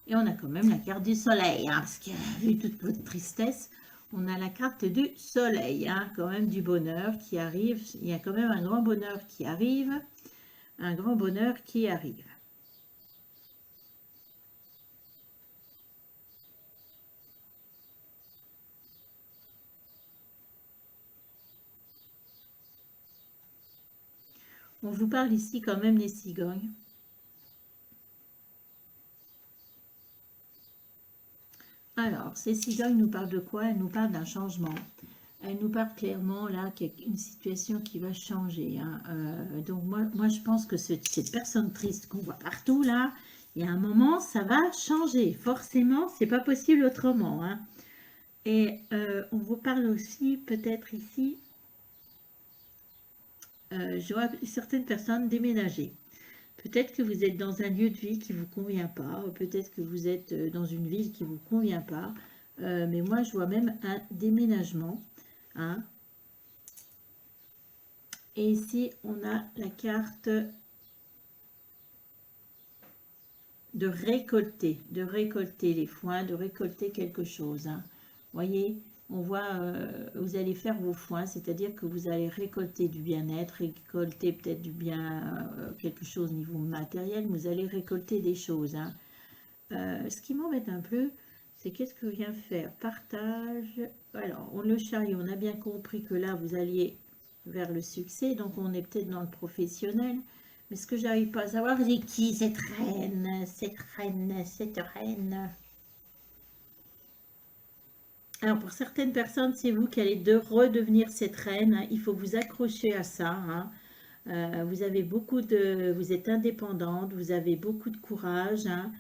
Et on a quand même la carte du soleil, hein, parce que vu toute votre tristesse, on a la carte du soleil, hein, quand même du bonheur qui arrive. Il y a quand même un grand bonheur qui arrive, un grand bonheur qui arrive. On vous parle ici quand même des cigognes. Alors, ces cigognes nous parlent de quoi? Elles nous parlent d'un changement. Elles nous parlent clairement là qu'il y a une situation qui va changer. Hein. Donc moi, je pense que cette personne triste qu'on voit partout là, il y a un moment, ça va changer. Forcément, c'est pas possible autrement. Hein. Et on vous parle aussi peut-être ici, je vois certaines personnes déménager. Peut-être que vous êtes dans un lieu de vie qui ne vous convient pas, peut-être que vous êtes dans une ville qui ne vous convient pas, mais moi je vois même un déménagement. Hein. Et ici on a la carte de récolter les foins, de récolter quelque chose. Hein. Voyez, on voit, vous allez faire vos foins, c'est-à-dire que vous allez récolter du bien-être, récolter peut-être du bien, quelque chose au niveau matériel, vous allez récolter des choses. Hein. Ce qui m'embête un peu, c'est qu'est-ce que vient faire? Partage. Alors, on le chariot, on a bien compris que là, vous alliez vers le succès, donc on est peut-être dans le professionnel. Mais ce que j'arrive pas à savoir, c'est qui cette reine, cette reine, cette reine. Alors, pour certaines personnes, c'est vous qui allez redevenir cette reine. Hein. Il faut vous accrocher à ça. Hein. Vous avez vous êtes indépendante, vous avez beaucoup de courage. Hein.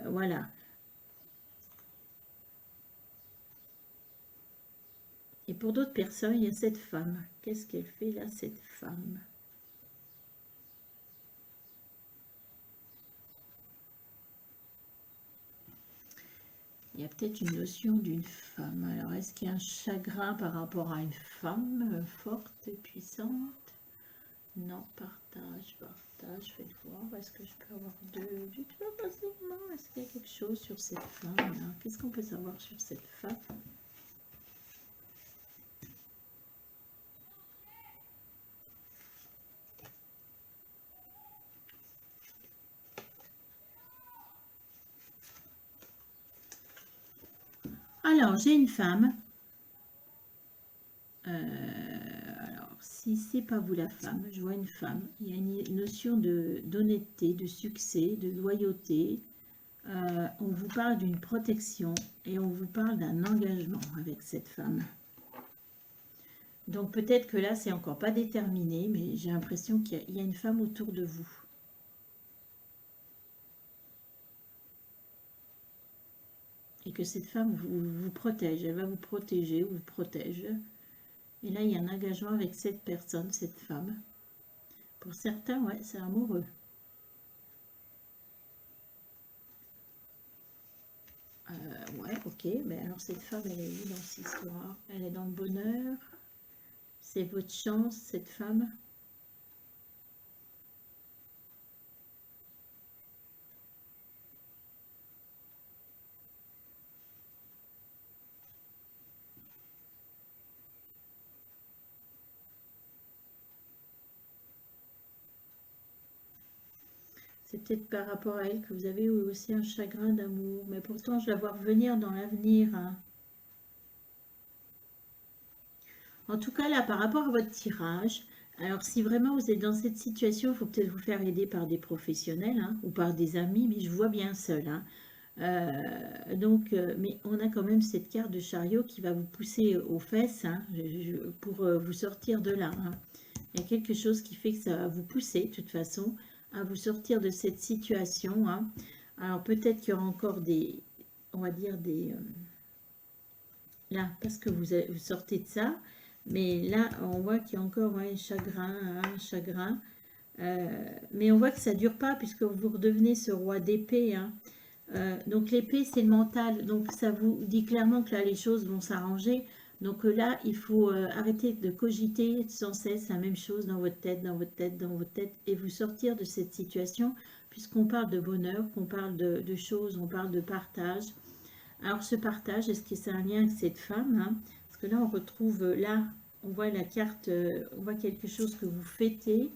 Voilà. Et pour d'autres personnes, il y a cette femme. Qu'est-ce qu'elle fait là, cette femme? Il y a peut-être une notion d'une femme. Alors, est-ce qu'il y a un chagrin par rapport à une femme forte et puissante? Non, partage, partage, faites voir. Est-ce que je peux avoir du tout facilement? Est-ce qu'il y a quelque chose sur cette femme? Qu'est-ce qu'on peut savoir sur cette femme? Alors, j'ai une femme. Alors, si c'est pas vous la femme, je vois une femme. Il y a une notion d'honnêteté, de succès, de loyauté. On vous parle d'une protection et on vous parle d'un engagement avec cette femme. Donc peut-être que là, c'est encore pas déterminé, mais j'ai l'impression qu'il y a une femme autour de vous. Et que cette femme vous protège, elle va vous protéger ou vous protège. Et là, il y a un engagement avec cette personne, cette femme. Pour certains, ouais, c'est amoureux. Ouais, ok, mais alors cette femme, elle est où dans cette histoire? Elle est dans le bonheur? C'est votre chance, cette femme? C'est peut-être par rapport à elle que vous avez aussi un chagrin d'amour. Mais pourtant, je la vois revenir dans l'avenir, hein. En tout cas, là, par rapport à votre tirage, alors si vraiment vous êtes dans cette situation, il faut peut-être vous faire aider par des professionnels, hein, ou par des amis, mais je vous vois bien seul, hein. Mais on a quand même cette carte de chariot qui va vous pousser aux fesses, hein, pour vous sortir de là, hein. Il y a quelque chose qui fait que ça va vous pousser, de toute façon, à vous sortir de cette situation, hein. Alors peut-être qu'il y aura encore des, on va dire là, parce que vous sortez de ça, mais là, on voit qu'il y a encore un chagrin, un chagrin. Mais on voit que ça ne dure pas, puisque vous redevenez ce roi d'épée, hein. Donc l'épée, c'est le mental. Donc ça vous dit clairement que là, les choses vont s'arranger. Donc là, il faut arrêter de cogiter sans cesse la même chose dans votre tête, dans votre tête, dans votre tête, et vous sortir de cette situation, puisqu'on parle de bonheur, qu'on parle de choses, on parle de partage. Alors ce partage, est-ce que c'est un lien avec cette femme, hein? Parce que là, on retrouve, là, on voit la carte, on voit quelque chose que vous fêtez.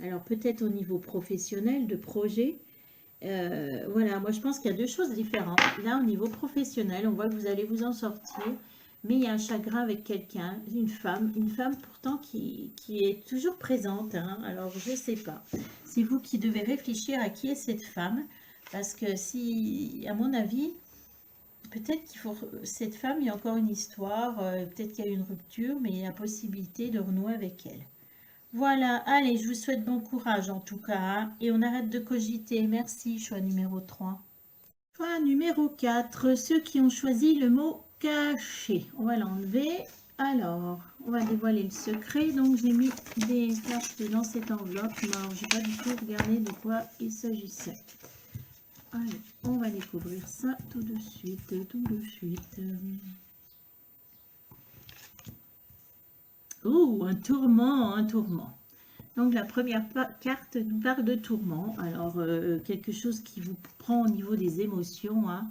Alors peut-être au niveau professionnel, de projet. Voilà, moi je pense qu'il y a deux choses différentes. Là, au niveau professionnel, on voit que vous allez vous en sortir, mais il y a un chagrin avec quelqu'un, une femme pourtant qui est toujours présente, hein. Alors je ne sais pas. C'est vous qui devez réfléchir à qui est cette femme, parce que si, à mon avis, peut-être qu'il faut, cette femme, il y a encore une histoire, peut-être qu'il y a eu une rupture, mais il y a la possibilité de renouer avec elle. Voilà, allez, je vous souhaite bon courage en tout cas, hein, et on arrête de cogiter. Merci, choix numéro 3. Choix numéro 4, ceux qui ont choisi le mot caché. On va l'enlever. Alors, on va dévoiler le secret. Donc, j'ai mis des cartes dans cette enveloppe. Alors, je n'ai pas du tout regardé de quoi il s'agissait. Allez, on va découvrir ça tout de suite, tout de suite. Oh, un tourment, un tourment. Donc la première carte nous parle de tourment. Alors quelque chose qui vous prend au niveau des émotions, hein,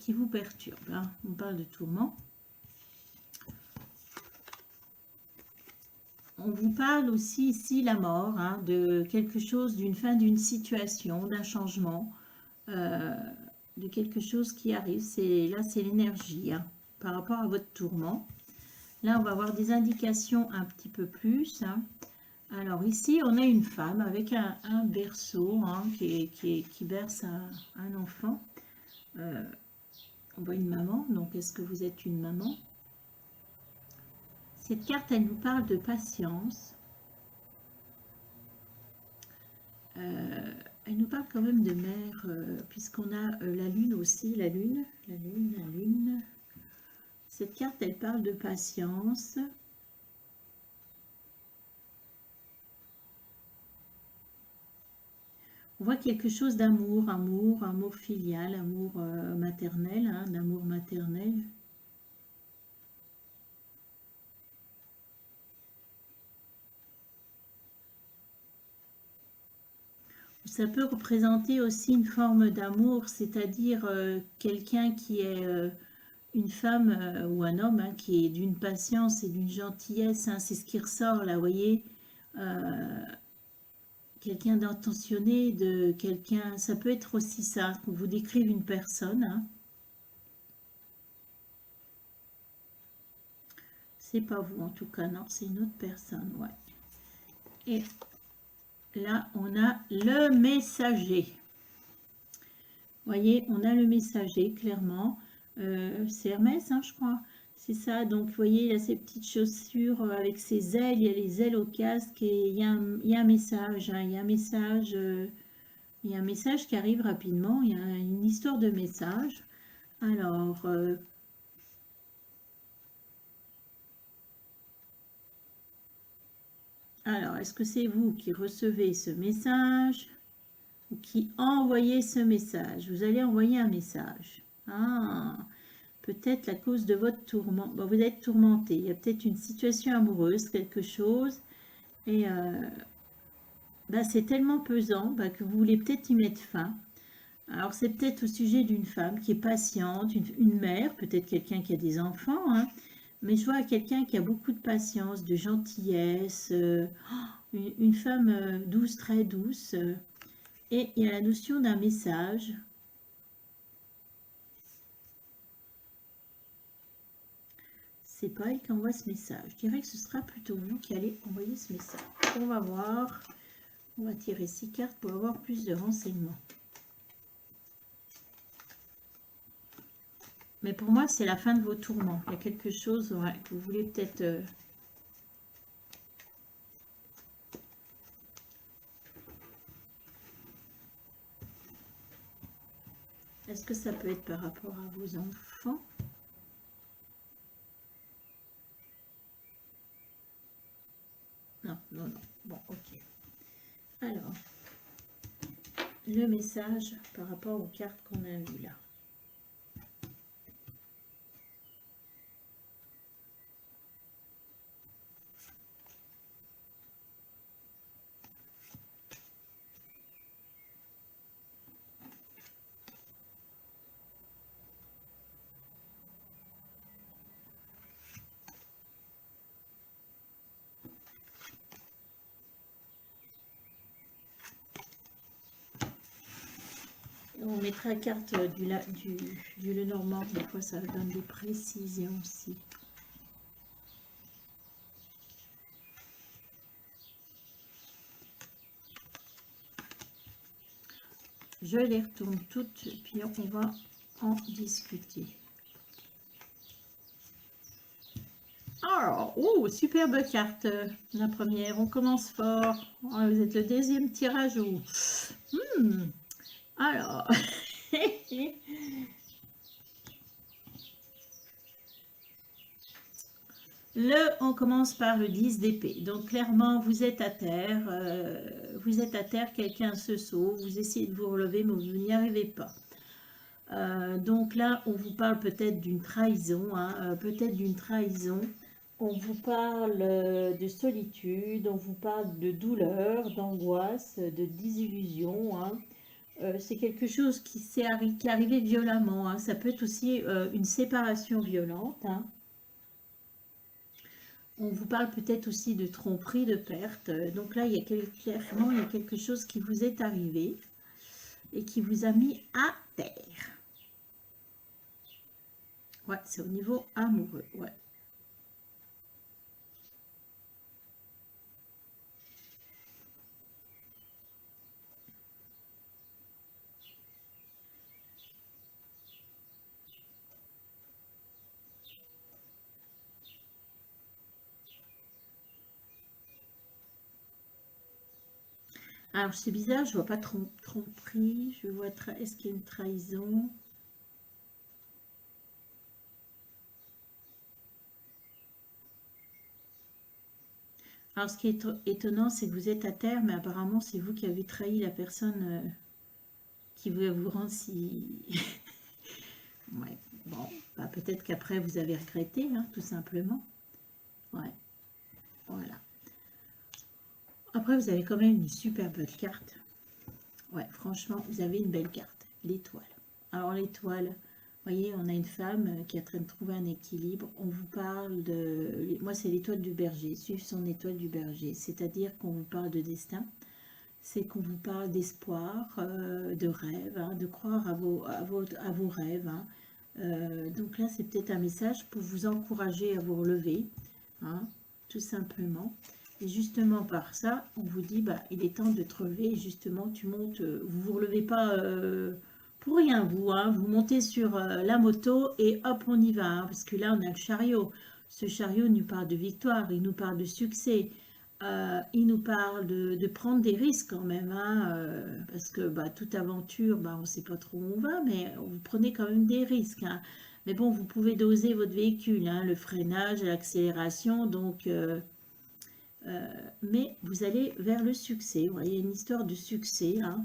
qui vous perturbe, hein. On parle de tourment. On vous parle aussi ici la mort, hein, de quelque chose, d'une fin d'une situation, d'un changement, de quelque chose qui arrive. Là, c'est l'énergie, hein, par rapport à votre tourment. Là, on va avoir des indications un petit peu plus, hein. Alors ici, on a une femme avec un berceau, hein, qui berce un enfant. On voit une maman, donc est-ce que vous êtes une maman? Cette carte, elle nous parle de patience. Elle nous parle quand même de mère, puisqu'on a la lune aussi, la lune. Cette carte, elle parle de patience. On voit quelque chose d'amour, amour filial, amour maternel, hein, d'amour maternel. Ça peut représenter aussi une forme d'amour, c'est-à-dire quelqu'un qui est une femme ou un homme, hein, qui est d'une patience et d'une gentillesse, hein, c'est ce qui ressort là, vous voyez. Quelqu'un d'intentionné, de quelqu'un, ça peut être aussi ça, qu'on vous décrive une personne, hein. C'est pas vous en tout cas, non, c'est une autre personne, ouais. Et là, on a le messager. Vous voyez, on a le messager, clairement. C'est Hermès, hein, je crois. C'est ça, donc vous voyez, il a ces petites chaussures avec ses ailes, il y a les ailes au casque et il y a un message, hein, il y a un message, il y a un message qui arrive rapidement, il y a une histoire de message. Alors, est-ce que c'est vous qui recevez ce message ou qui envoyez ce message? Vous allez envoyer un message. Ah, peut-être la cause de votre tourment. Bon, vous êtes tourmenté. Il y a peut-être une situation amoureuse, quelque chose. Et c'est tellement pesant que vous voulez peut-être y mettre fin. Alors, c'est peut-être au sujet d'une femme qui est patiente, une mère, peut-être quelqu'un qui a des enfants, hein, mais je vois quelqu'un qui a beaucoup de patience, de gentillesse, une femme douce, très douce. Et il y a la notion d'un message. C'est pas elle qui envoie ce message. Je dirais que ce sera plutôt vous qui allez envoyer ce message. On va voir. On va tirer 6 cartes pour avoir plus de renseignements. Mais pour moi, c'est la fin de vos tourments. Il y a quelque chose que vous voulez peut-être... Est-ce que ça peut être par rapport à vos enfants? Non, non, non. Bon, ok. Alors, le message par rapport aux cartes qu'on a vues là. On mettra la carte du Lenormand. Des fois, ça donne des précisions aussi. Je les retourne toutes, puis on va en discuter. Alors, oh, superbe carte, la première. On commence fort. Oh, vous êtes le deuxième tirage. Alors, on commence par le 10 d'épée. Donc, clairement, vous êtes à terre. Quelqu'un se sauve. Vous essayez de vous relever, mais vous n'y arrivez pas. Donc là, on vous parle peut-être d'une trahison. Peut-être d'une trahison. On vous parle de solitude. On vous parle de douleur, d'angoisse, de désillusion. C'est quelque chose qui est arrivé violemment. Ça peut être aussi une séparation violente. On vous parle peut-être aussi de tromperie, de perte. Donc là, clairement, il y a quelque chose qui vous est arrivé et qui vous a mis à terre. Ouais, c'est au niveau amoureux. Ouais. Alors, c'est bizarre, je vois pas tromperie, je vois, est-ce qu'il y a une trahison? Alors, ce qui est étonnant, c'est que vous êtes à terre, mais apparemment, c'est vous qui avez trahi la personne qui voulait vous rendre si... ouais, bon, peut-être qu'après, vous avez regretté, tout simplement. Ouais, voilà. Après, vous avez quand même une super belle carte. Ouais, franchement, vous avez une belle carte, l'étoile. Alors, l'étoile, vous voyez, on a une femme qui est en train de trouver un équilibre. On vous parle de... Moi, c'est l'étoile du berger, suivre son étoile du berger. C'est-à-dire qu'on vous parle de destin. C'est qu'on vous parle d'espoir, de rêve, de croire à vos rêves. Donc là, c'est peut-être un message pour vous encourager à vous relever, tout simplement. Et justement par ça, on vous dit, il est temps de te relever. Et justement, tu montes, vous vous relevez pas pour rien, vous montez sur la moto et hop, on y va. Parce que là, on a le chariot. Ce chariot nous parle de victoire, il nous parle de succès. il nous parle de prendre des risques quand même, hein, parce que toute aventure, on ne sait pas trop où on va, mais vous prenez quand même des risques, hein. Mais bon, vous pouvez doser votre véhicule, hein, le freinage, l'accélération, donc, mais vous allez vers le succès. Vous voyez, une histoire de succès, hein.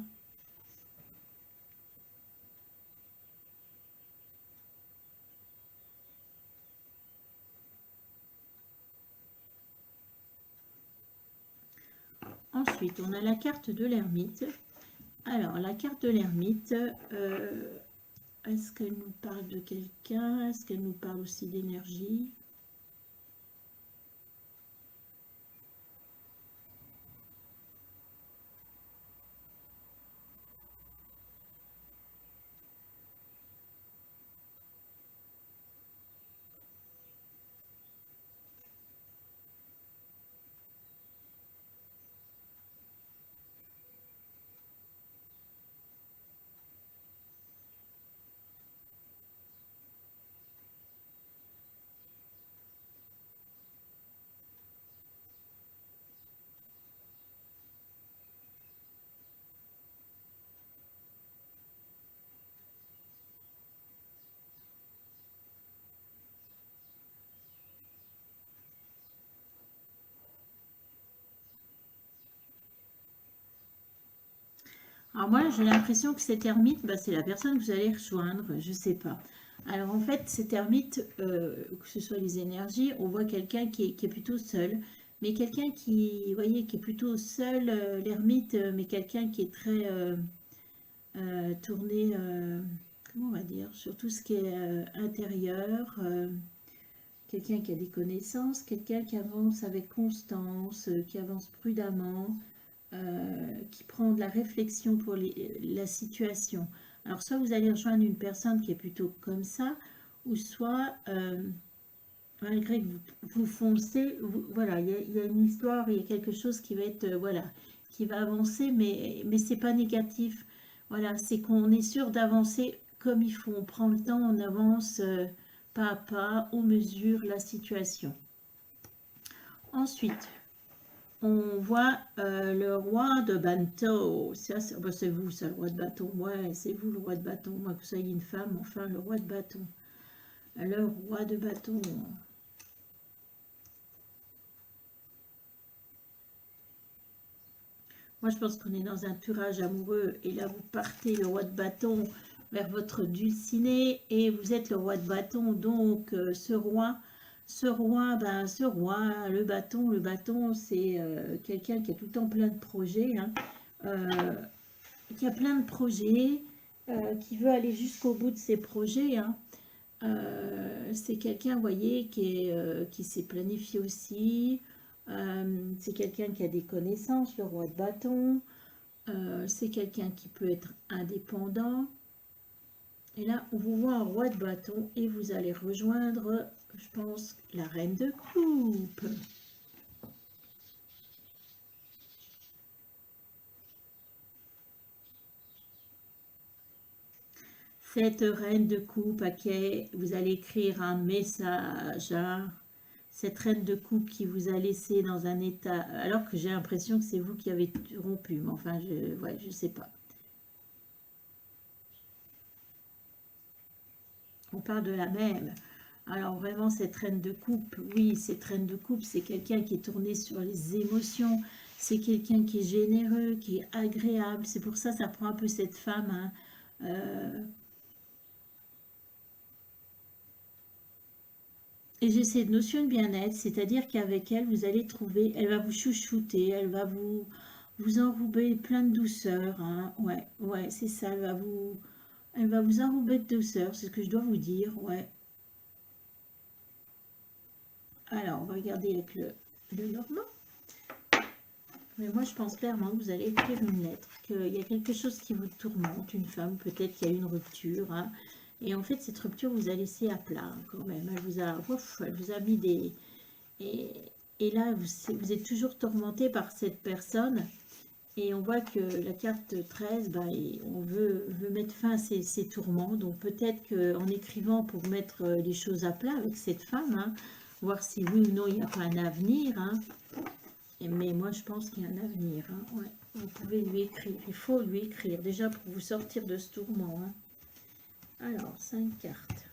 Ensuite, on a la carte de l'ermite. Alors, la carte de l'ermite, est-ce qu'elle nous parle de quelqu'un? Est-ce qu'elle nous parle aussi d'énergie? Alors moi, j'ai l'impression que cet ermite, c'est la personne que vous allez rejoindre, je ne sais pas. Alors en fait, cet ermite, que ce soit les énergies, on voit quelqu'un qui est plutôt seul, mais quelqu'un qui, vous voyez, qui est plutôt seul, l'ermite, mais quelqu'un qui est très tourné, comment on va dire, sur tout ce qui est intérieur, quelqu'un qui a des connaissances, quelqu'un qui avance avec constance, qui avance prudemment, qui prend de la réflexion pour la situation. Alors, soit vous allez rejoindre une personne qui est plutôt comme ça, ou soit, malgré que vous foncez, voilà, il y a une histoire, il y a quelque chose qui va être, voilà, qui va avancer, mais c'est pas négatif. Voilà, c'est qu'on est sûr d'avancer comme il faut. On prend le temps, on avance pas à pas, on mesure la situation. Ensuite, on voit le roi de bâton. Ça, c'est vous, ça, le roi de bâton. Ouais, c'est vous, le roi de bâton. Moi, que vous soyez une femme, enfin, le roi de bâton. Le roi de bâton. Moi, je pense qu'on est dans un purage amoureux. Et là, vous partez, le roi de bâton, vers votre dulciné. Et vous êtes le roi de bâton. Donc, ce roi, le bâton, c'est quelqu'un qui a tout le temps plein de projets, hein. Euh, qui a plein de projets, qui veut aller jusqu'au bout de ses projets, hein. C'est quelqu'un, vous voyez, qui s'est planifié aussi. C'est quelqu'un qui a des connaissances, le roi de bâton. C'est quelqu'un qui peut être indépendant. Et là, on vous voit un roi de bâton et vous allez rejoindre, je pense, la reine de coupe. Cette reine de coupe à qui vous allez écrire un message, hein. Cette reine de coupe qui vous a laissé dans un état, alors que j'ai l'impression que c'est vous qui avez rompu, mais enfin, je sais pas. On parle de la même. Alors vraiment, cette reine de coupe, oui, cette reine de coupe, c'est quelqu'un qui est tourné sur les émotions, c'est quelqu'un qui est généreux, qui est agréable. C'est pour ça, ça prend un peu cette femme, hein. Euh, Et j'ai cette notion de bien-être, c'est-à-dire qu'avec elle, vous allez trouver, elle va vous chouchouter, elle va vous enrouber plein de douceur, hein. Ouais, ouais, c'est ça, elle va vous enrouber de douceur, c'est ce que je dois vous dire, ouais. Alors, on va regarder avec le normand. Mais moi, je pense clairement que vous allez écrire une lettre, qu'il y a quelque chose qui vous tourmente, une femme, peut-être qu'il y a une rupture, hein. Et en fait, cette rupture vous a laissé à plat, hein, quand même. Elle vous a mis des... Et, et là, vous êtes toujours tourmenté par cette personne. Et on voit que la carte 13, on veut mettre fin à ces tourments. Donc peut-être qu'en écrivant pour mettre les choses à plat avec cette femme, hein, voir si oui ou non il n'y a pas un avenir, hein. Mais moi, je pense qu'il y a un avenir. Hein. Ouais. Vous pouvez lui écrire. Il faut lui écrire, déjà pour vous sortir de ce tourment. Hein. Alors, 5 cartes.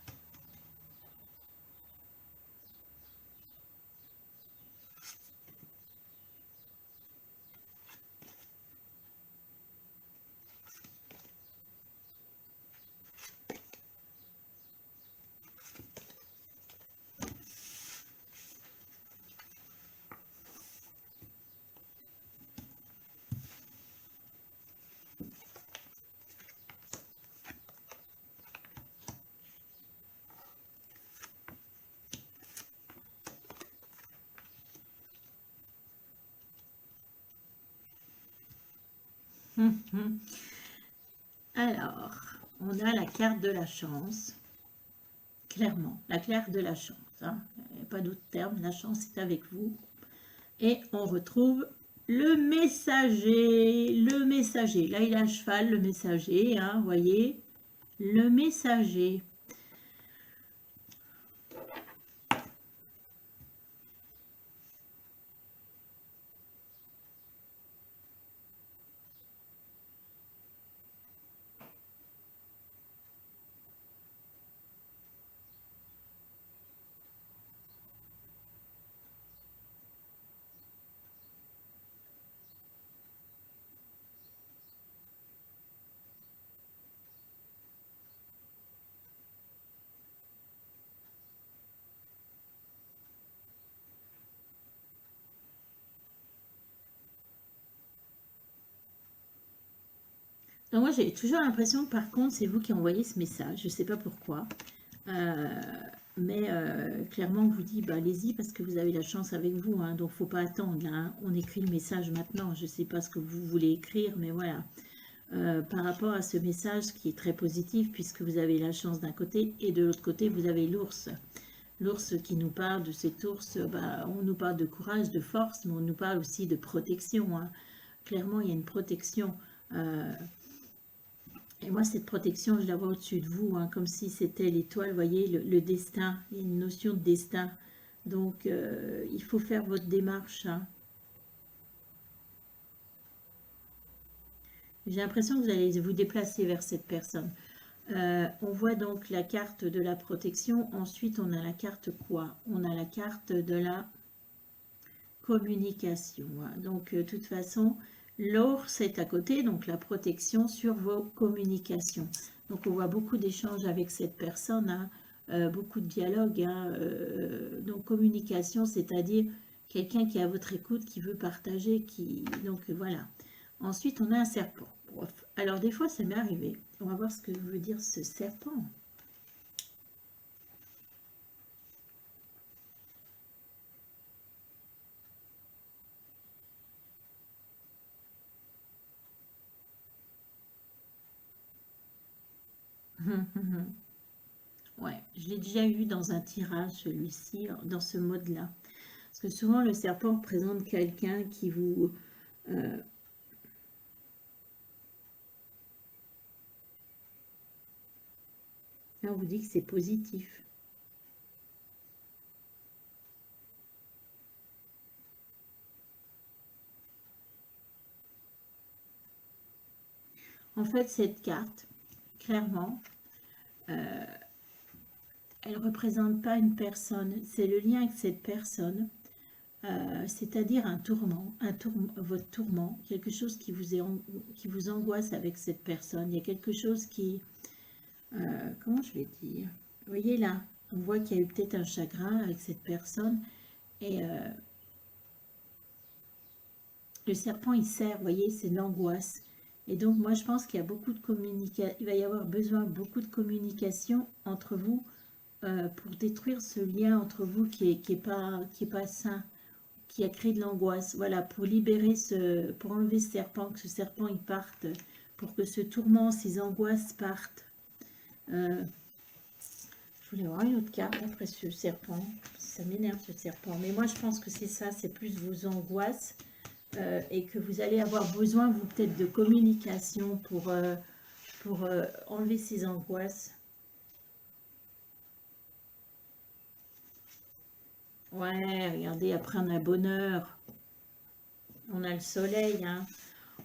Alors, on a la carte de la chance. Clairement, la carte de la chance. Hein. Pas d'autre terme, la chance est avec vous. Et on retrouve le messager. Le messager. Là, il a un cheval, le messager. Hein, voyez, le messager. Donc moi, j'ai toujours l'impression que par contre, c'est vous qui envoyez ce message. Je ne sais pas pourquoi. Euh, mais clairement, on vous dit, bah, allez-y parce que vous avez la chance avec vous. Hein, donc, il ne faut pas attendre. Là, hein. On écrit le message maintenant. Je ne sais pas ce que vous voulez écrire, mais voilà. Par rapport à ce message qui est très positif, puisque vous avez la chance d'un côté, et de l'autre côté, vous avez l'ours. L'ours qui nous parle de cet ours, bah, on nous parle de courage, de force, mais on nous parle aussi de protection. Hein. Clairement, il y a une protection. Et moi, cette protection, je la vois au-dessus de vous, hein, comme si c'était l'étoile, vous voyez, le destin. Il y a une notion de destin. Donc, il faut faire votre démarche. Hein. J'ai l'impression que vous allez vous déplacer vers cette personne. On voit donc la carte de la protection. Ensuite, on a la carte quoi? On a la carte de la communication. Hein. Donc, de toute façon, l'ours est à côté, donc la protection sur vos communications. Donc, on voit beaucoup d'échanges avec cette personne, hein, beaucoup de dialogue. Hein, donc, communication, c'est-à-dire quelqu'un qui est à votre écoute, qui veut partager, qui... Donc, voilà. Ensuite, on a un serpent. Alors, des fois, ça m'est arrivé. On va voir ce que veut dire ce serpent. Ouais, je l'ai déjà eu dans un tirage, celui-ci, dans ce mode-là. Parce que souvent, le serpent représente quelqu'un qui vous... on vous dit que c'est positif. En fait, cette carte, clairement, elle ne représente pas une personne. C'est le lien avec cette personne, c'est-à-dire un tourment, votre tourment, quelque chose qui qui vous angoisse avec cette personne. Il y a quelque chose qui... comment je vais dire? Vous voyez là, on voit qu'il y a eu peut-être un chagrin avec cette personne. Et le serpent, il sert, vous voyez, c'est de l'angoisse. Et donc, moi, je pense qu'il y a beaucoup de communication, il va y avoir besoin de beaucoup de communication entre vous pour détruire ce lien entre vous qui est pas sain, qui a créé de l'angoisse. Voilà, pour libérer pour enlever ce serpent, que ce serpent, il parte, pour que ce tourment, ces angoisses partent. Je voulais avoir une autre carte après ce serpent. Ça m'énerve ce serpent. Mais moi, je pense que c'est ça, c'est plus vos angoisses. Et que vous allez avoir besoin, vous, peut-être de communication pour enlever ces angoisses. Ouais, regardez, après on a bonheur. On a le soleil, hein.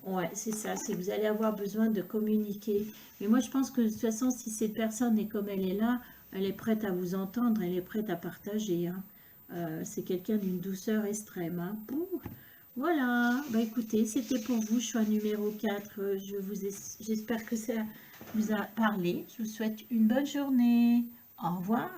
Ouais, c'est ça, c'est que vous allez avoir besoin de communiquer. Mais moi, je pense que de toute façon, si cette personne est comme elle est là, elle est prête à vous entendre, elle est prête à partager, hein. C'est quelqu'un d'une douceur extrême, hein. Ouh, voilà, bah écoutez, c'était pour vous, choix numéro 4. J'espère que ça vous a parlé. Je vous souhaite une bonne journée. Au revoir.